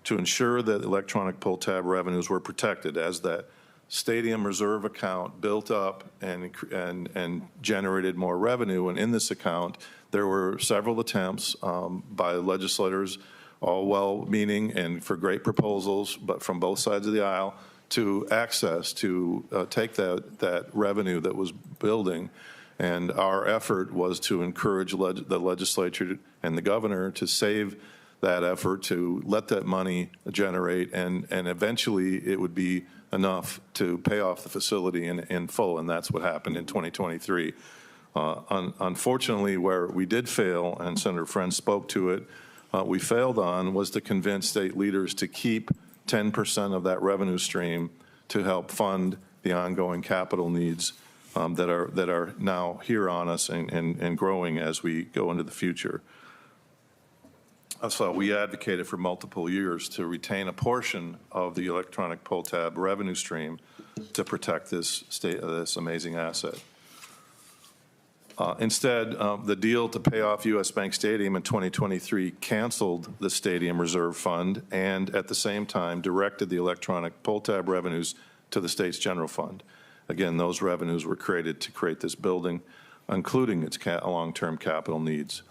to ensure that electronic pull tab revenues were protected as that stadium reserve account built up and generated more revenue. And in this account, there were several attempts by legislators, all well-meaning and for great proposals, but from both sides of the aisle, to access, to take that revenue that was building. And our effort was to encourage the legislature and the governor to save that effort, to let that money generate, and eventually it would be enough to pay off the facility in full, and that's what happened in 2023. Unfortunately, where we did fail, and Senator Frentz spoke to it, we failed on was to convince state leaders to keep 10% of that revenue stream to help fund the ongoing capital needs that are now here on us and growing as we go into the future. So we advocated for multiple years to retain a portion of the electronic pull tab revenue stream to protect this amazing asset. Instead, the deal to pay off U.S. Bank Stadium in 2023 canceled the stadium reserve fund and at the same time directed the electronic pull tab revenues to the state's general fund. Again, those revenues were created to create this building, including its long-term capital needs.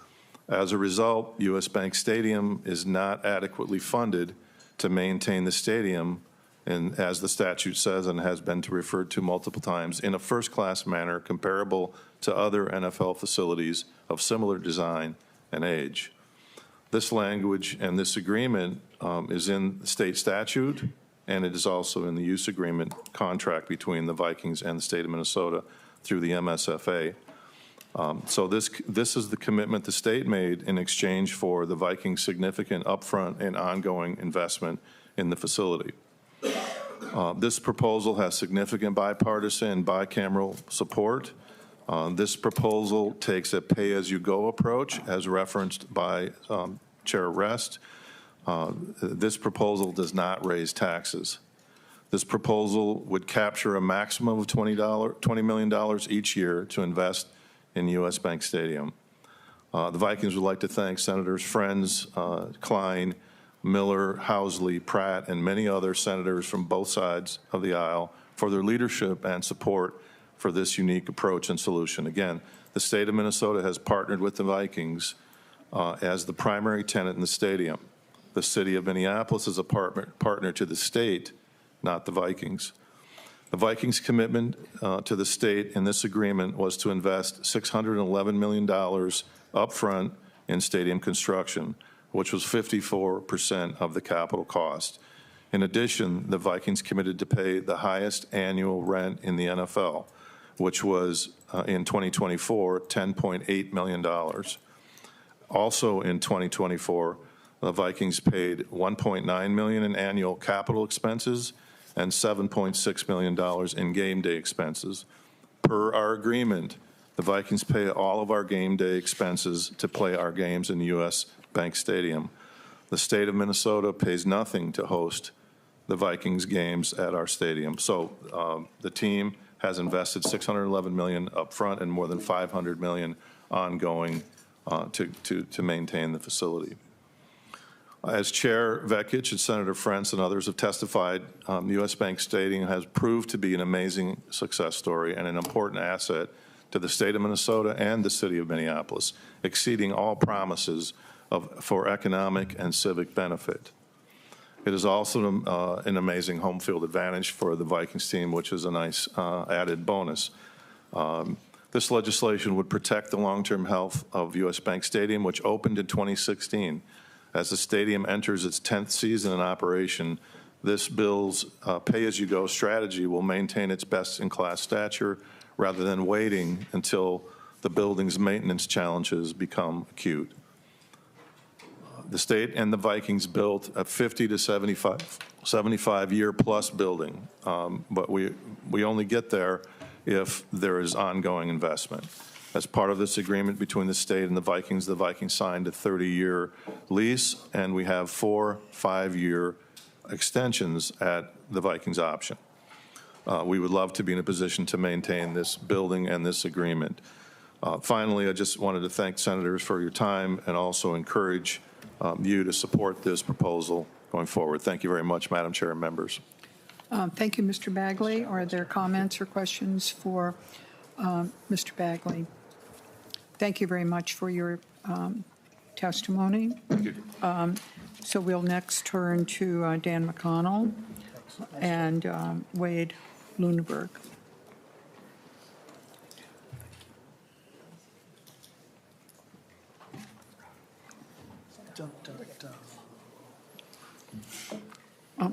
As a result, U.S. Bank Stadium is not adequately funded to maintain the stadium, and as the statute says and has been referred to multiple times, in a first-class manner comparable to other NFL facilities of similar design and age. This language and this agreement is in the state statute, and it is also in the use agreement contract between the Vikings and the state of Minnesota through the MSFA. So this is the commitment the state made in exchange for the Vikings' significant upfront and ongoing investment in the facility. This proposal has significant bipartisan and bicameral support. This proposal takes a pay-as-you-go approach, as referenced by Chair Rest. This proposal does not raise taxes. This proposal would capture a maximum of $20 million each year to invest in U.S. Bank Stadium. The Vikings would like to thank Senators Frentz, Klein, Miller, Housley, Pratt, and many other senators from both sides of the aisle for their leadership and support for this unique approach and solution. Again, the state of Minnesota has partnered with the Vikings as the primary tenant in the stadium. The city of Minneapolis is a partner to the state, not the Vikings. The Vikings' commitment to the state in this agreement was to invest $611 million upfront in stadium construction, which was 54% of the capital cost. In addition, the Vikings committed to pay the highest annual rent in the NFL, which was in 2024, $10.8 million. Also in 2024, the Vikings paid $1.9 million in annual capital expenses and $7.6 million in game day expenses. Per our agreement, the Vikings pay all of our game day expenses to play our games in U.S. Bank Stadium. The state of Minnesota pays nothing to host the Vikings games at our stadium. So the team has invested $611 million up front and more than $500 million ongoing to maintain the facility. As Chair Vekich and Senator Frentz and others have testified, the U.S. Bank Stadium has proved to be an amazing success story and an important asset to the state of Minnesota and the city of Minneapolis, exceeding all promises for economic and civic benefit. It is also an amazing home field advantage for the Vikings team, which is a nice added bonus. This legislation would protect the long-term health of U.S. Bank Stadium, which opened in 2016. As the stadium enters its 10th season in operation, this bill's pay-as-you-go strategy will maintain its best-in-class stature rather than waiting until the building's maintenance challenges become acute. The state and the Vikings built a 50 to 75-year-plus building, but we only get there if there is ongoing investment. As part of this agreement between the state and the Vikings signed a 30-year lease, and we have 4 5-year extensions at the Vikings' option. We would love to be in a position to maintain this building and this agreement. Finally, I just wanted to thank senators for your time and also encourage you to support this proposal going forward. Thank you very much, Madam Chair and members. Thank you, Mr. Bagley. Are there comments or questions for Mr. Bagley? Thank you very much for your testimony. Thank you. So we'll next turn to Dan McConnell and Wade Lunenburg.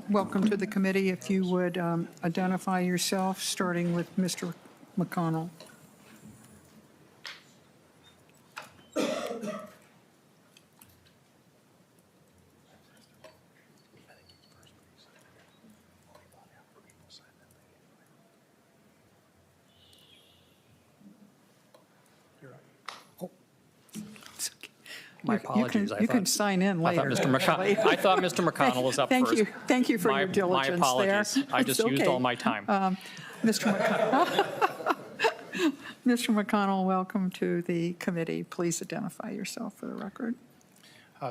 Welcome to the committee. If you would identify yourself, starting with Mr. McConnell. My apologies. You can sign in later. I thought Mr. McConnell was up Thank first. you. Thank you for your diligence there. My apologies. I just It's used okay. all my time. Mr. McConnell, welcome to the committee. Please identify yourself for the record.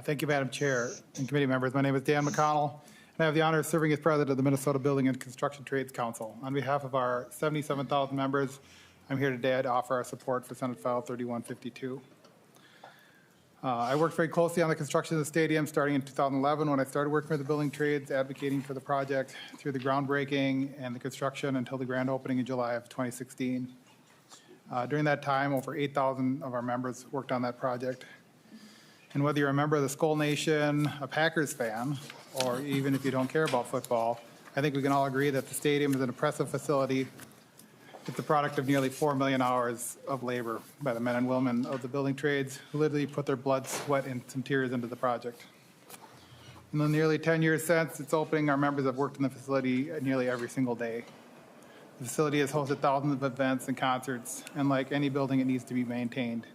Thank you, Madam Chair and committee members. My name is Dan McConnell, and I have the honor of serving as president of the Minnesota Building and Construction Trades Council. On behalf of our 77,000 members, I'm here today to offer our support for Senate File 3152. I worked very closely on the construction of the stadium starting in 2011 when I started working with the building trades, advocating for the project through the groundbreaking and the construction until the grand opening in July of 2016. During that time, over 8,000 of our members worked on that project. And whether you're a member of the Skull Nation, a Packers fan, or even if you don't care about football, I think we can all agree that the stadium is an impressive facility. It's the product of nearly 4 million hours of labor by the men and women of the building trades who literally put their blood, sweat, and some tears into the project. In the nearly 10 years since its opening, our members have worked in the facility nearly every single day. The facility has hosted thousands of events and concerts, and like any building, it needs to be maintained.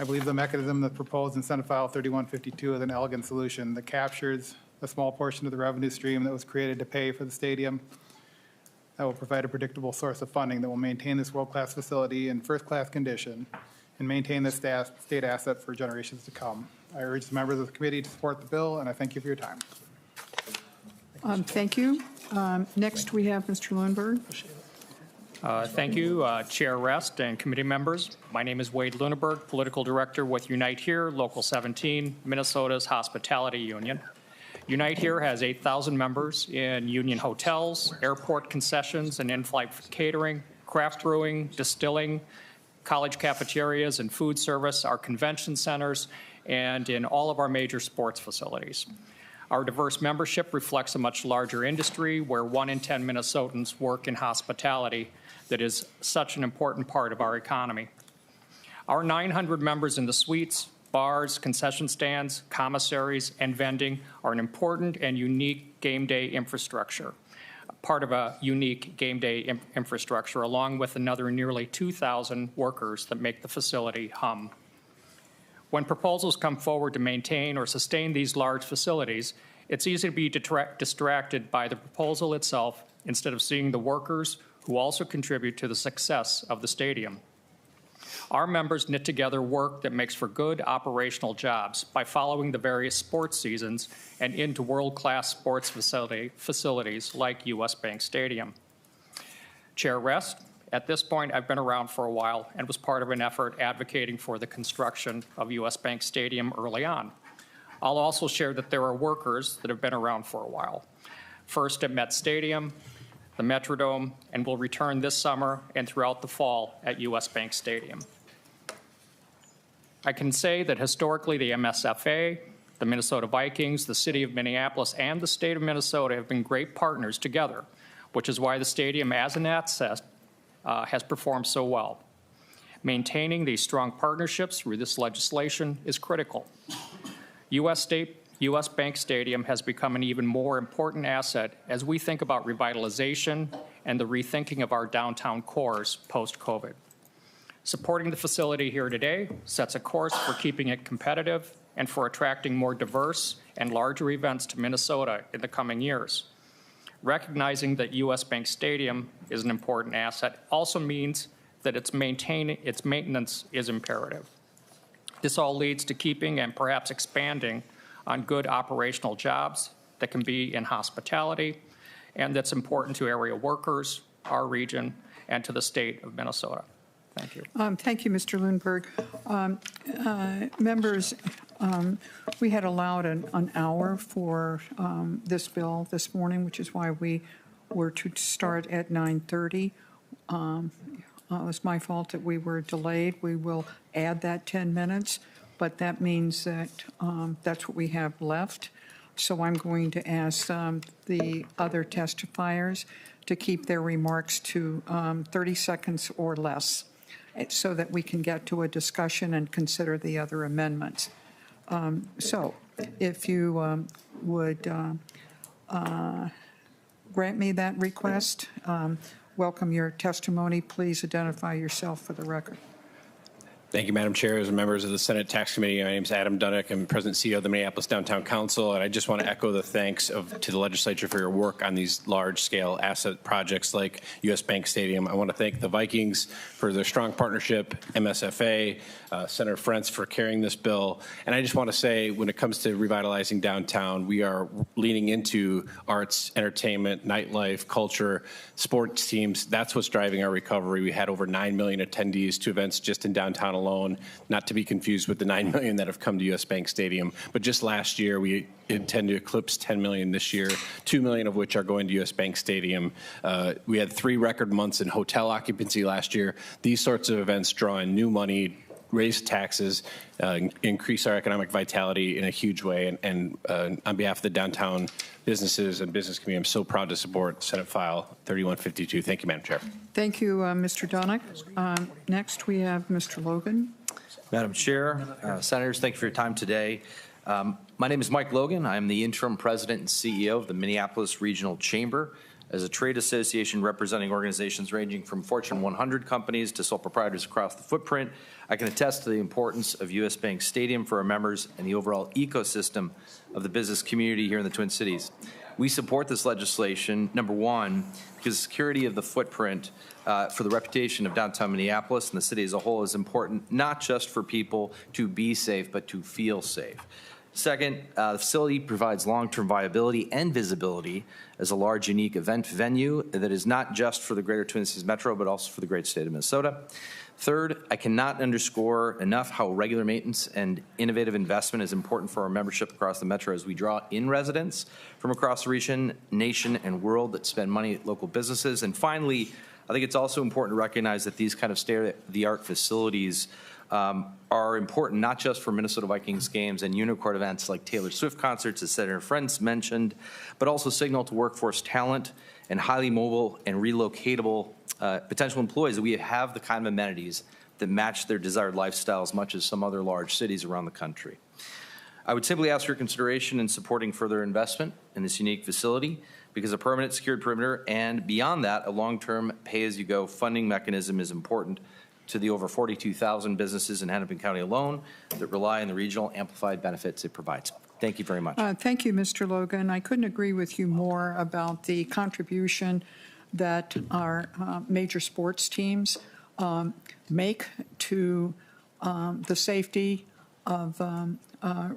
I believe the mechanism that's proposed in Senate File 3152 is an elegant solution that captures a small portion of the revenue stream that was created to pay for the stadium. That will provide a predictable source of funding that will maintain this world-class facility in first-class condition and maintain this state asset for generations to come. I urge the members of the committee to support the bill, and I thank you for your time. Thank you. Next, we have Mr. Lundberg. Thank you, Chair Rest and committee members. My name is Wade Luneberg, Political Director with Unite Here, Local 17, Minnesota's hospitality union. Unite Here has 8,000 members in union hotels, airport concessions and in-flight catering, craft brewing, distilling, college cafeterias and food service, our convention centers, and in all of our major sports facilities. Our diverse membership reflects a much larger industry where 1 in 10 Minnesotans work in hospitality that is such an important part of our economy. Our 900 members in the suites, bars, concession stands, commissaries, and vending are an important and unique game day infrastructure, part of a unique game day infrastructure, along with another nearly 2,000 workers that make the facility hum. When proposals come forward to maintain or sustain these large facilities, it's easy to be distracted by the proposal itself instead of seeing the workers who also contribute to the success of the stadium. Our members knit together work that makes for good operational jobs by following the various sports seasons and into world-class sports facilities like U.S. Bank Stadium. Chair Rest, at this point, I've been around for a while and was part of an effort advocating for the construction of U.S. Bank Stadium early on. I'll also share that there are workers that have been around for a while. First at Met Stadium, the Metrodome, and will return this summer and throughout the fall at U.S. Bank Stadium. I can say that historically the MSFA, the Minnesota Vikings, the city of Minneapolis, and the state of Minnesota have been great partners together, which is why the stadium as an asset has performed so well. Maintaining these strong partnerships through this legislation is critical. U.S. Bank Stadium has become an even more important asset as we think about revitalization and the rethinking of our downtown cores post-COVID. Supporting the facility here today sets a course for keeping it competitive and for attracting more diverse and larger events to Minnesota in the coming years. Recognizing that U.S. Bank Stadium is an important asset also means that its maintenance is imperative. This all leads to keeping and perhaps expanding on good operational jobs that can be in hospitality and that's important to area workers, our region, and to the state of Minnesota. Thank you. Thank you, Mr. Lundberg. Members, we had allowed an hour for this bill this morning, which is why we were to start at 9:30. It was my fault that we were delayed. We will add that 10 minutes, but that means that that's what we have left. So I'm going to ask the other testifiers to keep their remarks to 30 seconds or less, so that we can get to a discussion and consider the other amendments. So if you would grant me that request, welcome your testimony. Please identify yourself for the record. Thank you, Madam Chair. As members of the Senate Tax Committee, my name is Adam Dunnick. I'm President and CEO of the Minneapolis Downtown Council, and I just want to echo the thanks to the legislature for your work on these large-scale asset projects like U.S. Bank Stadium. I want to thank the Vikings for their strong partnership, MSFA, Senator Frentz for carrying this bill. And I just want to say, when it comes to revitalizing downtown, we are leaning into arts, entertainment, nightlife, culture, sports teams. That's what's driving our recovery. We had over 9 million attendees to events just in downtown alone, not to be confused with the 9 million that have come to U.S. Bank Stadium. But just last year, we intend to eclipse 10 million this year, 2 million of which are going to U.S. Bank Stadium. We had 3 record months in hotel occupancy last year. These sorts of events draw in new money, raise taxes, increase our economic vitality in a huge way. And on behalf of the downtown businesses and business community, I'm so proud to support Senate File 3152. Thank you, Madam Chair. Thank you, Mr. Dunnick. Next, we have Mr. Logan. Madam Chair, Senators, thank you for your time today. My name is Mike Logan. I'm the interim president and CEO of the Minneapolis Regional Chamber. As a trade association representing organizations ranging from Fortune 100 companies to sole proprietors across the footprint, I can attest to the importance of U.S. Bank Stadium for our members and the overall ecosystem of the business community here in the Twin Cities. We support this legislation, number one, because security of the footprint for the reputation of downtown Minneapolis and the city as a whole is important, not just for people to be safe, but to feel safe. Second, the facility provides long-term viability and visibility as a large, unique event venue that is not just for the greater Twin Cities Metro, but also for the great state of Minnesota. Third, I cannot underscore enough how regular maintenance and innovative investment is important for our membership across the Metro as we draw in residents from across the region, nation, and world that spend money at local businesses. And finally, I think it's also important to recognize that these kind of state-of-the-art facilities are important not just for Minnesota Vikings games and unicorn events like Taylor Swift concerts, as Senator Frentz mentioned, but also signal to workforce talent and highly mobile and relocatable potential employees that we have the kind of amenities that match their desired lifestyles, much as some other large cities around the country. I would simply ask for your consideration in supporting further investment in this unique facility because a permanent secured perimeter and beyond that, a long-term pay-as-you-go funding mechanism is important to the over 42,000 businesses in Hennepin County alone that rely on the regional amplified benefits it provides. Thank you very much. Thank you, Mr. Logan. I couldn't agree with you more about the contribution that our major sports teams make to the safety of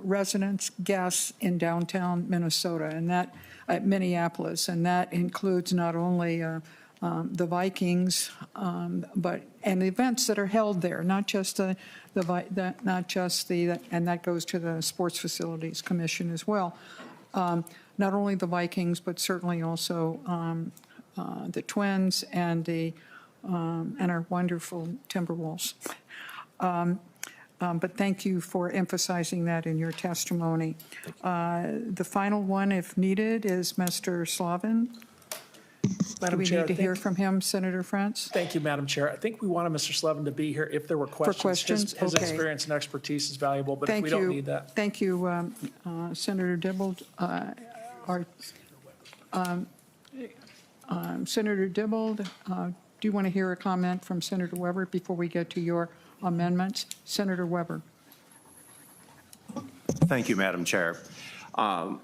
residents, guests in downtown Minnesota, and that at Minneapolis, and that includes not only the Vikings, but and the events that are held there, not just and that goes to the Sports Facilities Commission as well. Not only the Vikings, but certainly also the Twins and our wonderful Timberwolves. But thank you for emphasizing that in your testimony. The final one, if needed, is Mr. Slavin. Madam Do we Chair, need to hear from him, Senator Frentz? Thank you, Madam Chair. I think we wanted Mr. Slavin to be here if there were questions. For questions? His Okay. experience and expertise is valuable, but if we don't need that. Thank you, Senator Dibble. Senator Dibble, do you want to hear a comment from Senator Weber before we get to your amendments? Senator Weber. Thank you, Madam Chair. Well,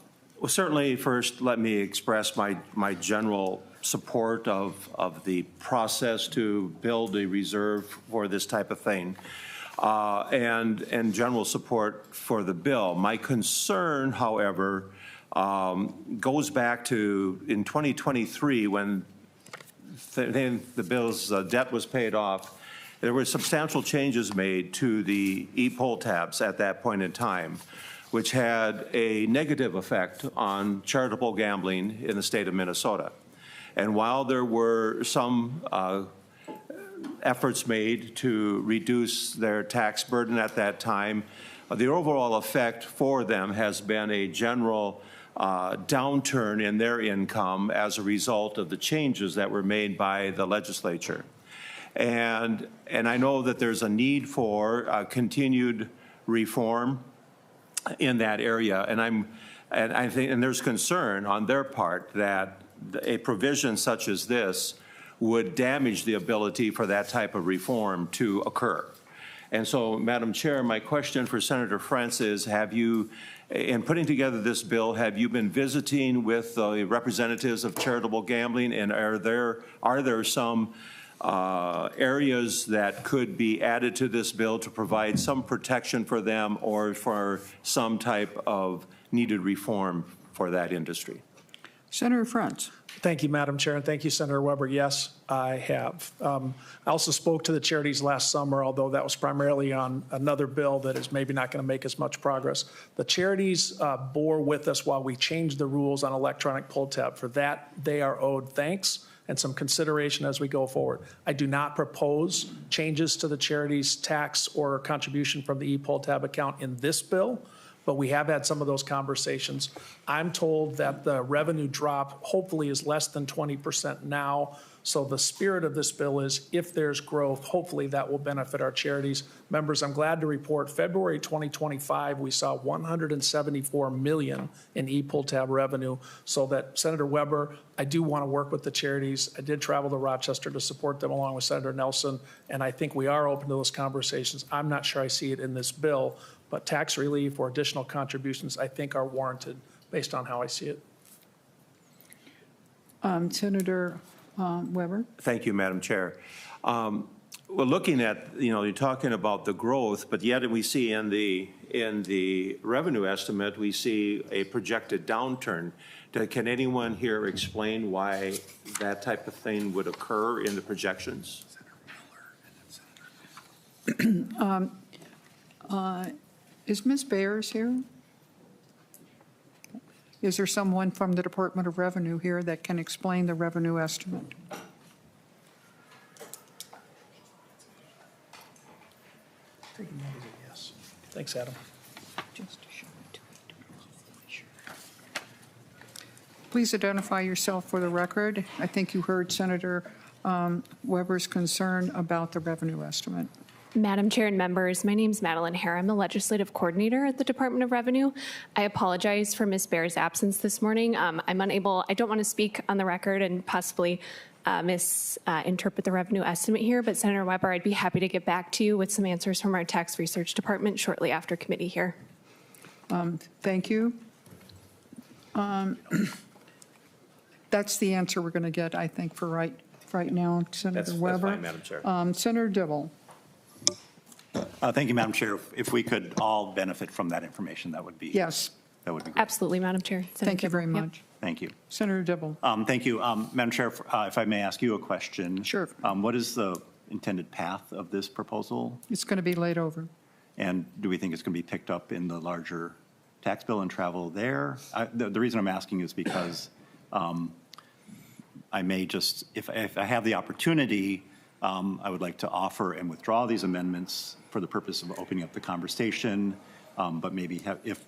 certainly, first, let me express my general support of the process to build a reserve for this type of thing, and general support for the bill. My concern, however, goes back to in 2023 when the bill's debt was paid off. There were substantial changes made to the e-poll tabs at that point in time, which had a negative effect on charitable gambling in the state of Minnesota. And while there were some efforts made to reduce their tax burden at that time, the overall effect for them has been a general downturn in their income as a result of the changes that were made by the legislature. And I know that there's a need for continued reform in that area, and I think there's concern on their part that a provision such as this would damage the ability for that type of reform to occur. And so, Madam Chair, my question for Senator Frentz is, have you, in putting together this bill, have you been visiting with the representatives of charitable gambling, and are there some areas that could be added to this bill to provide some protection for them or for some type of needed reform for that industry? Senator Frentz. Thank you, Madam Chair, and thank you, Senator Weber. Yes, I have. I also spoke to the charities last summer, although that was primarily on another bill that is maybe not going to make as much progress. The charities bore with us while we changed the rules on electronic pull tab. For that, they are owed thanks and some consideration as we go forward. I do not propose changes to the charities' tax or contribution from the e-poll tab account in this bill, but we have had some of those conversations. I'm told that the revenue drop hopefully is less than 20% now. So the spirit of this bill is if there's growth, hopefully that will benefit our charities. Members, I'm glad to report February 2025, we saw $174 million in e-pull tab revenue. So that Senator Weber, I do want to work with the charities. I did travel to Rochester to support them along with Senator Nelson, and I think we are open to those conversations. I'm not sure I see it in this bill, but tax relief or additional contributions I think are warranted based on how I see it. Senator Weber? Thank you, Madam Chair. Well, looking at, you're talking about the growth, but yet we see in the revenue estimate, we see a projected downturn. Can anyone here explain why that type of thing would occur in the projections? Is Ms. Bayers here? Is there someone from the Department of Revenue here that can explain the revenue estimate? Yes. Thanks, Adam. Please identify yourself for the record. I think you heard Senator Weber's concern about the revenue estimate. Madam Chair and members, my name is Madeline Hare. I'm the Legislative Coordinator at the Department of Revenue. I apologize for Ms. Baer's absence this morning. I'm unable, I don't want to speak on the record and possibly misinterpret the revenue estimate here, but Senator Weber, I'd be happy to get back to you with some answers from our tax research department shortly after committee here. Thank you. That's the answer we're going to get, I think, for right now, Senator Weber. That's fine, Madam Chair. Senator Dibble. Thank you, Madam Chair. If we could all benefit from that information, that would be. Yes. That would be great. Absolutely, Madam Chair. Senator Thank you very Dibble. much. Yep. Thank you. Senator Dibble. Thank you. Madam Chair, if I may ask you a question. Sure. What is the intended path of this proposal? It's going to be laid over. And do we think it's going to be picked up in the larger tax bill and travel there? The reason I'm asking is because I may just, if I have the opportunity, I would like to offer and withdraw these amendments for the purpose of opening up the conversation. But maybe if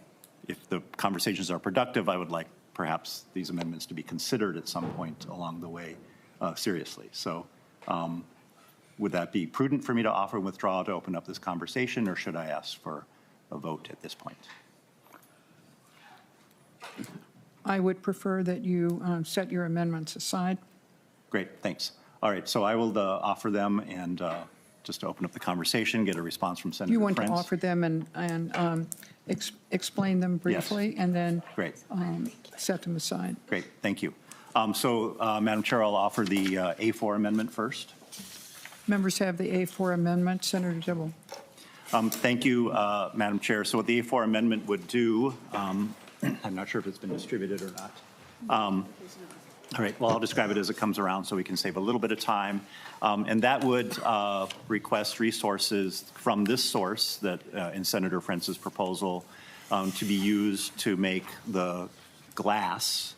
the conversations are productive, I would like perhaps these amendments to be considered at some point along the way seriously. So would that be prudent for me to offer and withdraw to open up this conversation, or should I ask for a vote at this point? I would prefer that you set your amendments aside. Great, thanks. All right, so I will offer them and just to open up the conversation, get a response from Senator You want Frentz. to offer them and explain them briefly, Yes. and then Great. set them aside. Great, thank you. Madam Chair, I'll offer the A4 amendment first. Members have the A4 amendment. Senator Dibble. Thank you, Madam Chair. So what the A4 amendment would do, I'm not sure if it's been distributed or not. All right, well, I'll describe it as it comes around so we can save a little bit of time. And that would request resources from this source that in Senator Frentz's proposal to be used to make the glass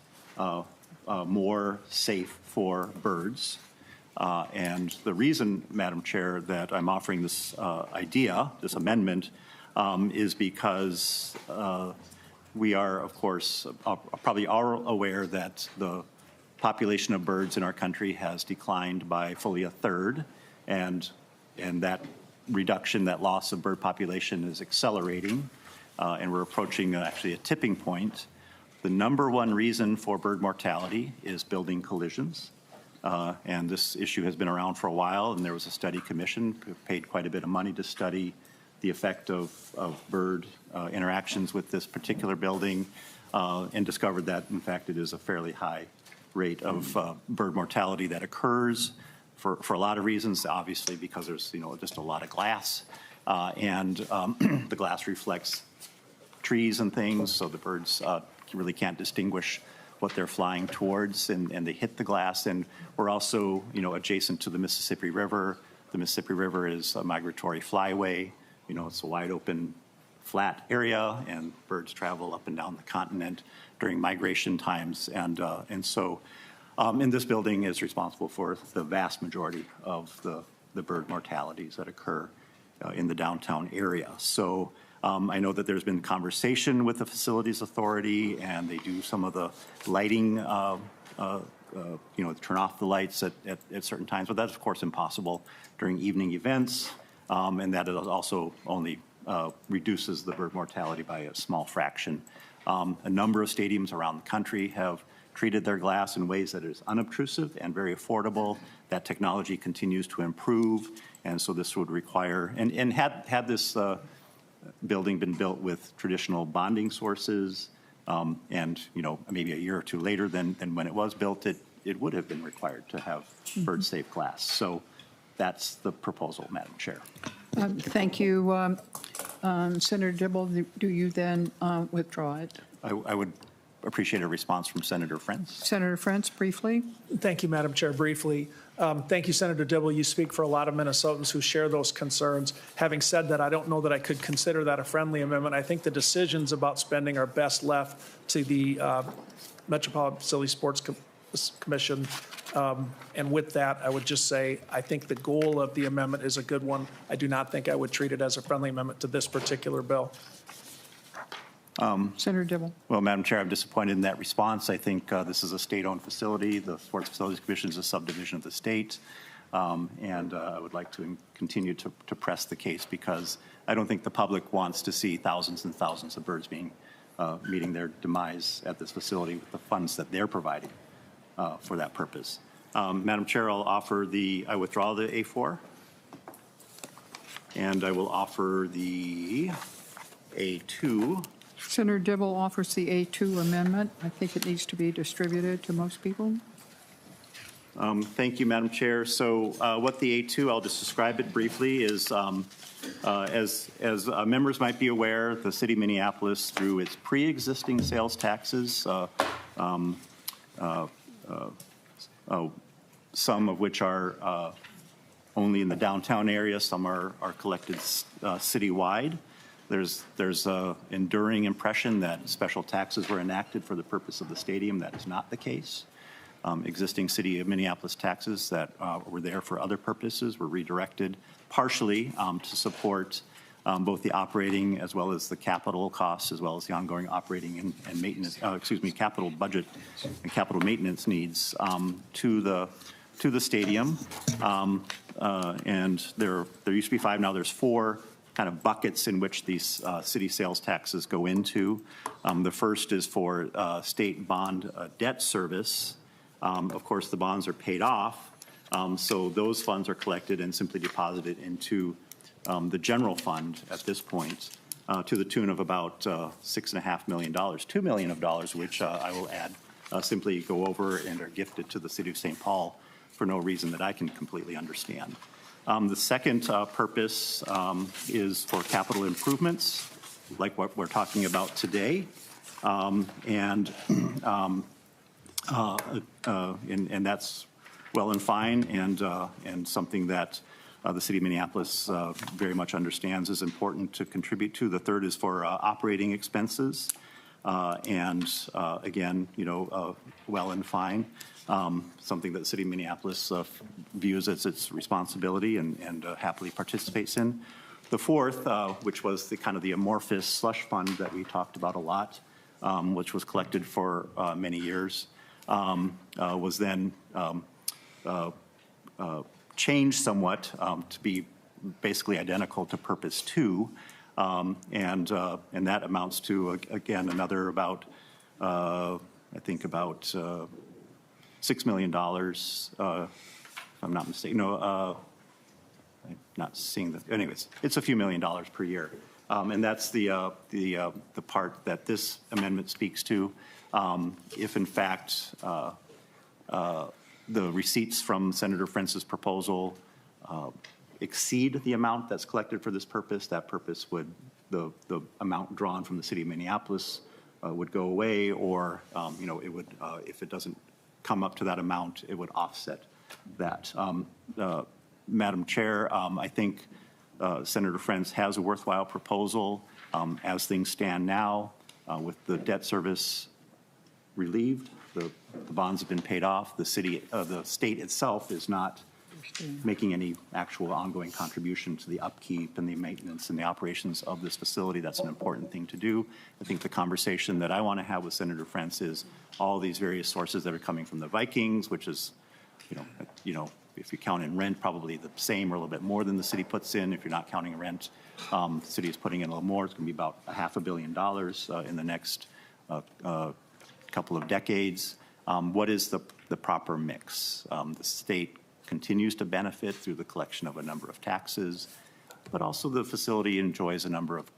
more safe for birds. And the reason, Madam Chair, that I'm offering this idea, this amendment, is because we are, of course, probably are aware that the population of birds in our country has declined by fully a third, and that reduction, that loss of bird population is accelerating, and we're approaching actually a tipping point. The number one reason for bird mortality is building collisions. And this issue has been around for a while, and there was a study commission who paid quite a bit of money to study the effect of bird interactions with this particular building, and discovered that, in fact, it is a fairly high rate of bird mortality that occurs for a lot of reasons, obviously because there's just a lot of glass, and the glass reflects trees and things, so the birds really can't distinguish what they're flying towards, and they hit the glass. And we're also, adjacent to the Mississippi River. The Mississippi River is a migratory flyway. It's a wide open, flat area, and birds travel up and down the continent during migration times. And so this building is responsible for the vast majority of the bird mortalities that occur in the downtown area. So I know that there's been conversation with the Facilities Authority, and they do some of the lighting, turn off the lights at certain times, but that's, of course, impossible during evening events, and that also only reduces the bird mortality by a small fraction. A number of stadiums around the country have treated their glass in ways that is unobtrusive and very affordable. That technology continues to improve, and so this would require, and had this building been built with traditional bonding sources, and maybe a year or two later than when it was built, it would have been required to have bird-safe glass. So that's the proposal, Madam Chair. Thank you. Senator Dibble, do you then withdraw it? I would appreciate a response from Senator Frentz. Senator Frentz, briefly. Thank you, Madam Chair. Briefly, thank you, Senator Dibble. You speak for a lot of Minnesotans who share those concerns. Having said that, I don't know that I could consider that a friendly amendment. I think the decisions about spending are best left to the Metropolitan Facility Sports Commission. And with that, I would just say I think the goal of the amendment is a good one. I do not think I would treat it as a friendly amendment to this particular bill. Senator Dibble. Well, Madam Chair, I'm disappointed in that response. I think this is a state-owned facility. The Sports Facilities Commission is a subdivision of the state. And I would like to continue to press the case because I don't think the public wants to see thousands and thousands of birds meeting their demise at this facility with the funds that they're providing for that purpose. Madam Chair, I withdraw the A4. And I will offer the A2. Senator Dibble offers the A2 amendment. I think it needs to be distributed to most people. Thank you, Madam Chair. So what the A2, I'll just describe it briefly, is as members might be aware, the city of Minneapolis, through its pre-existing sales taxes, some of which are only in the downtown area, some are collected citywide. There's an enduring impression that special taxes were enacted for the purpose of the stadium. That is not the case. Existing city of Minneapolis taxes that were there for other purposes were redirected partially to support both the operating as well as the capital costs, as well as the ongoing operating and maintenance, capital budget and capital maintenance needs to the stadium. And there used to be 5, now there's 4 kind of buckets in which these city sales taxes go into. The first is for state bond debt service. Of course, the bonds are paid off, so those funds are collected and simply deposited into the general fund at this point to the tune of about $6.5 million, $2 million of dollars, which I will add simply go over and are gifted to the city of St. Paul for no reason that I can completely understand. The second purpose is for capital improvements, like what we're talking about today, and that's well and fine, and something that the city of Minneapolis very much understands is important to contribute to. The third is for operating expenses, and again, well and fine. Something that the city of Minneapolis views as its responsibility and happily participates in. The fourth, which was the kind of the amorphous slush fund that we talked about a lot, which was collected for many years, was then changed somewhat to be basically identical to Purpose 2, and that amounts to, again, another about, I think about $6 million, if I'm not mistaken. No, I'm not seeing the. Anyways, it's a few $1 million per year, and that's the part that this amendment speaks to. If in fact the receipts from Senator Frentz's proposal exceed the amount that's collected for this purpose, that purpose would the amount drawn from the city of Minneapolis would go away, or it would if it doesn't come up to that amount, it would offset that. Madam Chair, I think Senator Frentz has a worthwhile proposal as things stand now with the debt service relieved. The bonds have been paid off. The state itself is not making any actual ongoing contribution to the upkeep and the maintenance and the operations of this facility. That's an important thing to do. I think the conversation that I want to have with Senator Frentz is all these various sources that are coming from the Vikings, which is, if you count in rent, probably the same or a little bit more than the city puts in. If you're not counting rent, the city is putting in a little more. It's going to be about $500 million in the next couple of decades. What is the proper mix? The state continues to benefit through the collection of a number of taxes, but also the facility enjoys a number of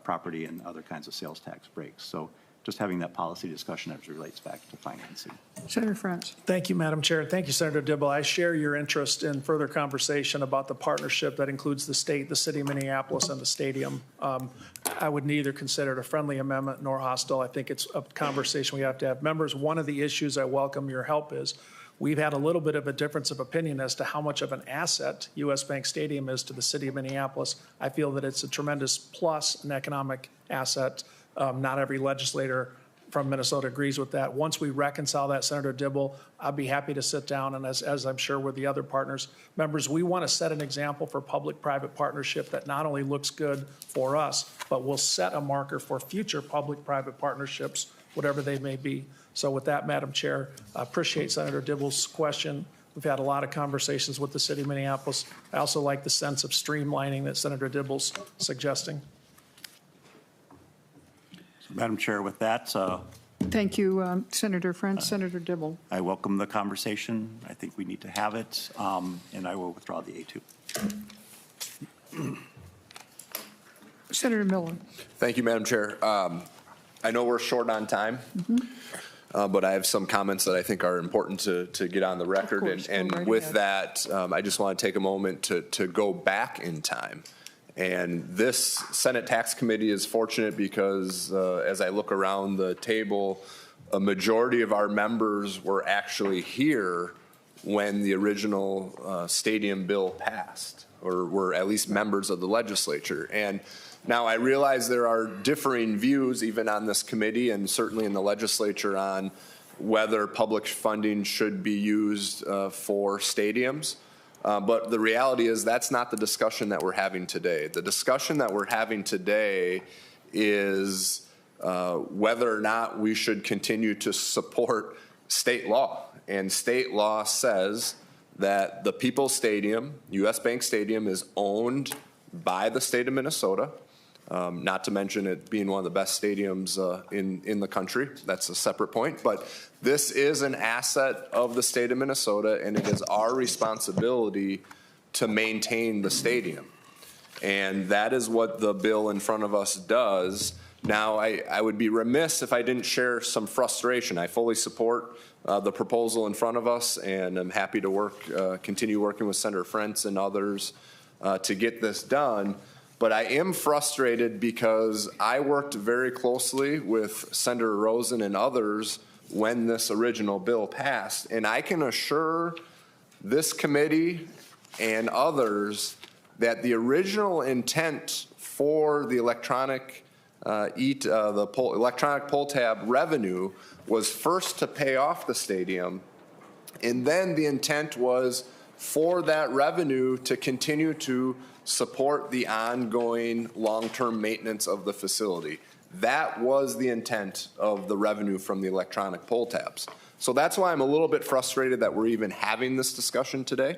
property and other kinds of sales tax breaks. So just having that policy discussion as it relates back to financing. Senator Frentz. Thank you, Madam Chair. Thank you, Senator Dibble. I share your interest in further conversation about the partnership that includes the state, the city of Minneapolis, and the stadium. I would neither consider it a friendly amendment nor hostile. I think it's a conversation we have to have. Members, one of the issues I welcome your help is we've had a little bit of a difference of opinion as to how much of an asset US Bank Stadium is to the city of Minneapolis. I feel that it's a tremendous plus, an economic asset. Not every legislator from Minnesota agrees with that. Once we reconcile that, Senator Dibble, I'd be happy to sit down, and as I'm sure with the other members, we want to set an example for public-private partnership that not only looks good for us, but will set a marker for future public-private partnerships, whatever they may be. So with that, Madam Chair, I appreciate Senator Dibble's question. We've had a lot of conversations with the city of Minneapolis. I also like the sense of streamlining that Senator Dibble's suggesting. Madam Chair, with that, Thank you, Senator Frentz. Senator Dibble. I welcome the conversation. I think we need to have it, and I will withdraw the A2. Senator Miller. Thank you, Madam Chair. I know we're short on time, but I have some comments that I think are important to get on the record. And with that, I just want to take a moment to go back in time. And this Senate Tax Committee is fortunate because as I look around the table, a majority of our members were actually here when the original stadium bill passed, or were at least members of the legislature. And now I realize there are differing views even on this committee and certainly in the legislature on whether public funding should be used for stadiums. But the reality is that's not the discussion that we're having today. The discussion that we're having today is whether or not we should continue to support state law. And state law says that the People's Stadium, US Bank Stadium, is owned by the state of Minnesota, not to mention it being one of the best stadiums in the country. That's a separate point. But this is an asset of the state of Minnesota, and it is our responsibility to maintain the stadium. And that is what the bill in front of us does. Now, I would be remiss if I didn't share some frustration. I fully support the proposal in front of us, and I'm happy to continue working with Senator Frentz and others to get this done. But I am frustrated because I worked very closely with Senator Rosen and others when this original bill passed. And I can assure this committee and others that the original intent for the electronic electronic pull tab revenue was first to pay off the stadium, and then the intent was for that revenue to continue to support the ongoing long-term maintenance of the facility. That was the intent of the revenue from the electronic pull tabs. So that's why I'm a little bit frustrated that we're even having this discussion today.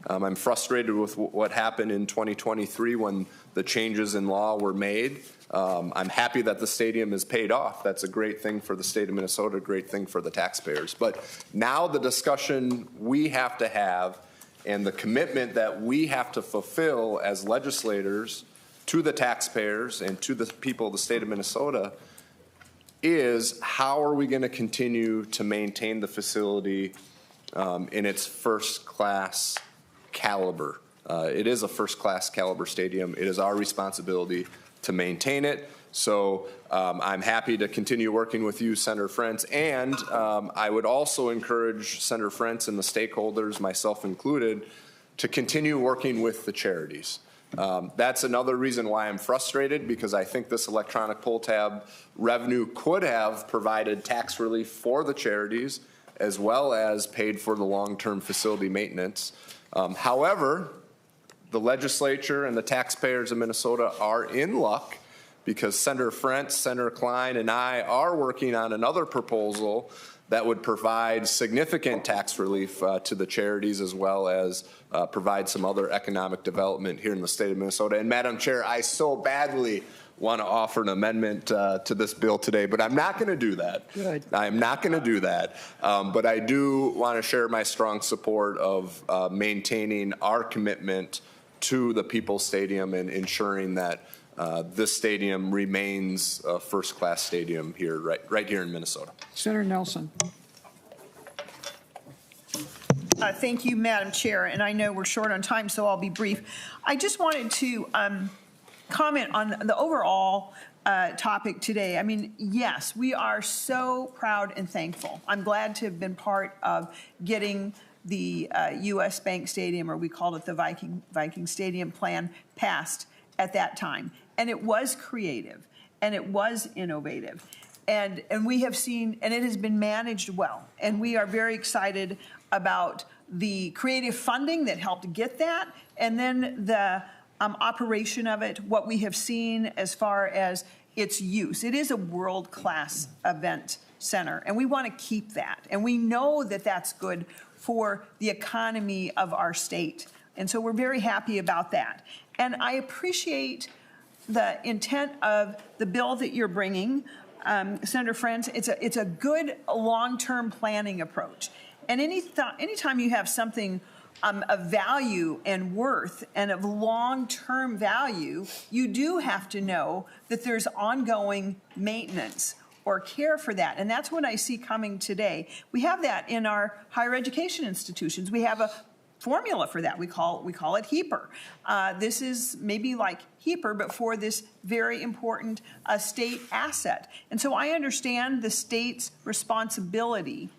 I'm frustrated with what happened in 2023 when the changes in law were made. I'm happy that the stadium is paid off. That's a great thing for the state of Minnesota, a great thing for the taxpayers. But now the discussion we have to have and the commitment that we have to fulfill as legislators to the taxpayers and to the people of the state of Minnesota is how are we going to continue to maintain the facility in its first-class caliber. It is a first-class caliber stadium. It is our responsibility to maintain it. So I'm happy to continue working with you, Senator Frentz, and I would also encourage Senator Frentz and the stakeholders, myself included, to continue working with the charities. That's another reason why I'm frustrated, because I think this electronic pull tab revenue could have provided tax relief for the charities as well as paid for the long-term facility maintenance. However, the legislature and the taxpayers of Minnesota are in luck because Senator Frentz, Senator Klein, and I are working on another proposal that would provide significant tax relief to the charities, as well as provide some other economic development here in the state of Minnesota. And Madam Chair, I so badly want to offer an amendment to this bill today, but I'm not going to do that. Good. I am not going to do that. But I do want to share my strong support of maintaining our commitment to the People's Stadium and ensuring that this stadium remains a first-class stadium here, right here in Minnesota. Senator Nelson. Thank you, Madam Chair, and I know we're short on time, so I'll be brief. I just wanted to comment on the overall topic today. I mean, yes, we are so proud and thankful. I'm glad to have been part of getting the U.S. Bank Stadium, or we called it the Viking Stadium plan, passed at that time. And it was creative, and it was innovative. And we have seen, and it has been managed well. And we are very excited about the creative funding that helped get that, and then the operation of it, what we have seen as far as its use. It is a world-class event center, and we want to keep that. And we know that that's good for the economy of our state. And so we're very happy about that. And I appreciate the intent of the bill that you're bringing, Senator Frentz. It's a good long-term planning approach. And anytime you have something of value and worth and of long-term value, you do have to know that there's ongoing maintenance or care for that. And that's what I see coming today. We have that in our higher education institutions. We have a formula for that. We call it HEAPR. This is maybe like HEAPR, but for this very important state asset. And so I understand the state's responsibility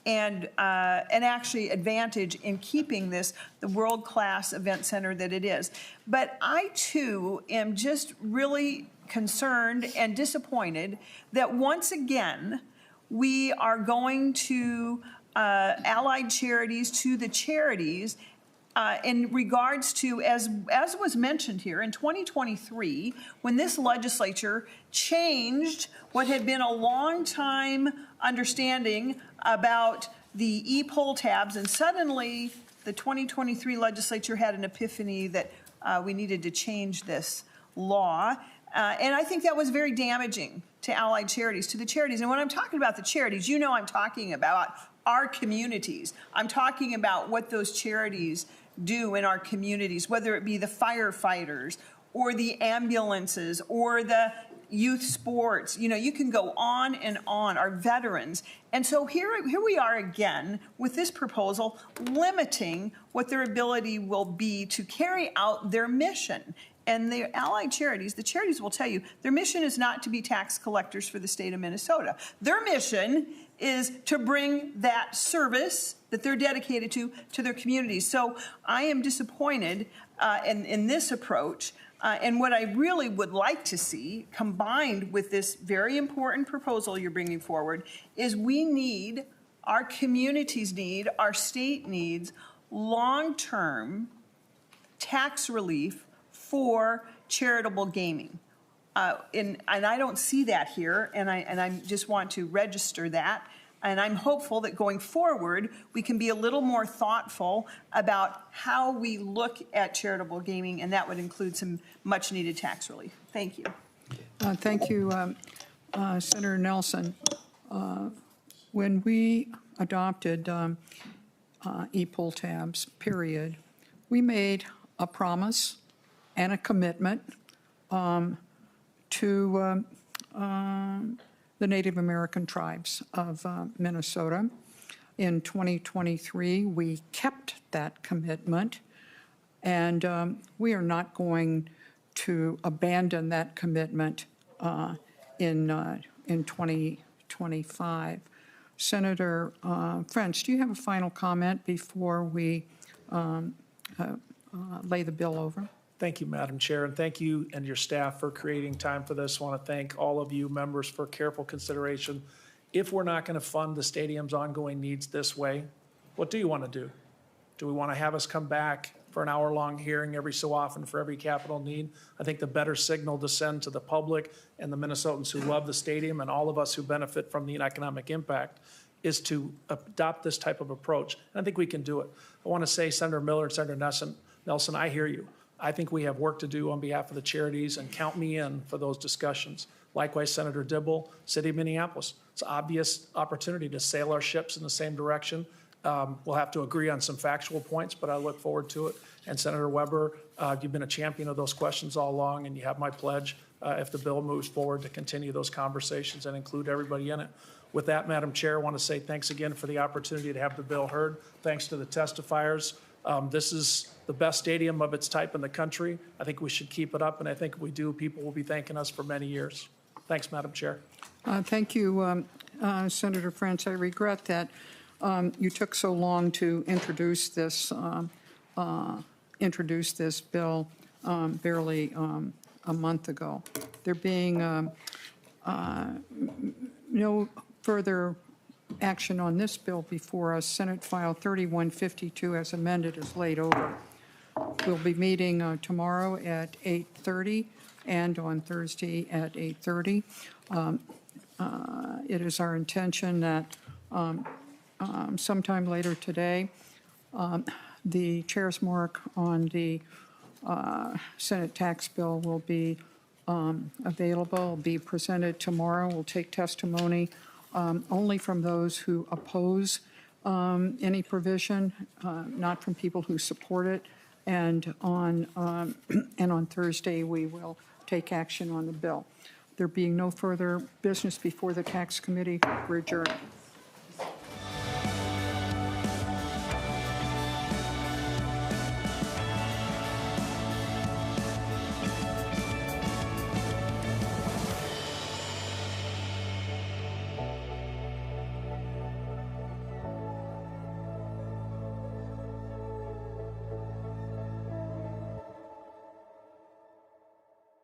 and actually advantage in keeping this the world-class event center that it is. But I too am just really concerned and disappointed that once again we are going to allied charities to the charities in regards to, as was mentioned here, in 2023, when this legislature changed what had been a long time understanding about the e-poll tabs, and suddenly the 2023 legislature had an epiphany that we needed to change this law. And I think that was very damaging to allied charities, to the charities. And when I'm talking about the charities, you know I'm talking about our communities. I'm talking about what those charities do in our communities, whether it be the firefighters or the ambulances or the youth sports. You know, you can go on and on, our veterans. And so here we are again with this proposal limiting what their ability will be to carry out their mission. And the allied charities, the charities will tell you, their mission is not to be tax collectors for the state of Minnesota. Their mission is to bring that service that they're dedicated to their communities. So I am disappointed in this approach. And what I really would like to see, combined with this very important proposal you're bringing forward, is we need, our communities need, our state needs long-term tax relief for charitable gaming. And I don't see that here, and I just want to register that. And I'm hopeful that going forward, we can be a little more thoughtful about how we look at charitable gaming, and that would include some much-needed tax relief. Thank you. Thank you, Senator Nelson. When we adopted e-poll tabs, period, we made a promise and a commitment to the Native American tribes of Minnesota. In 2023, we kept that commitment, and we are not going to abandon that commitment in 2025. Senator Frentz, do you have a final comment before we lay the bill over? Thank you, Madam Chair, and thank you and your staff for creating time for this. I want to thank all of you members for careful consideration if we're not going to fund the stadium's ongoing needs this way, what do you want to do? Do we want to have us come back for an hour-long hearing every so often for every capital need? I think the better signal to send to the public and the Minnesotans who love the stadium and all of us who benefit from the economic impact is to adopt this type of approach. And I think we can do it. I want to say, Senator Miller and Senator Nelson, I hear you. I think we have work to do on behalf of the charities, and count me in for those discussions. Likewise, Senator Dibble, City of Minneapolis. It's an obvious opportunity to sail our ships in the same direction. We'll have to agree on some factual points, but I look forward to it. And Senator Weber, you've been a champion of those questions all along, and you have my pledge, if the bill moves forward, to continue those conversations and include everybody in it. With that, Madam Chair, I want to say thanks again for the opportunity to have the bill heard. Thanks to the testifiers. This is the best stadium of its type in the country. I think we should keep it up, and I think if we do, people will be thanking us for many years. Thanks, Madam Chair. Thank you, Senator Frentz. I regret that you took so long to introduce this bill barely a month ago. There being no further action on this bill before us, Senate File 3152 as amended is laid over. We'll be meeting tomorrow at 8:30 and on Thursday at 8:30. It is our intention that sometime later today, the chair's mark on the Senate tax bill will be available, be presented tomorrow. We'll take testimony only from those who oppose any provision, not from people who support it. And on Thursday, we will take action on the bill. There being no further business before the tax committee, we're adjourned.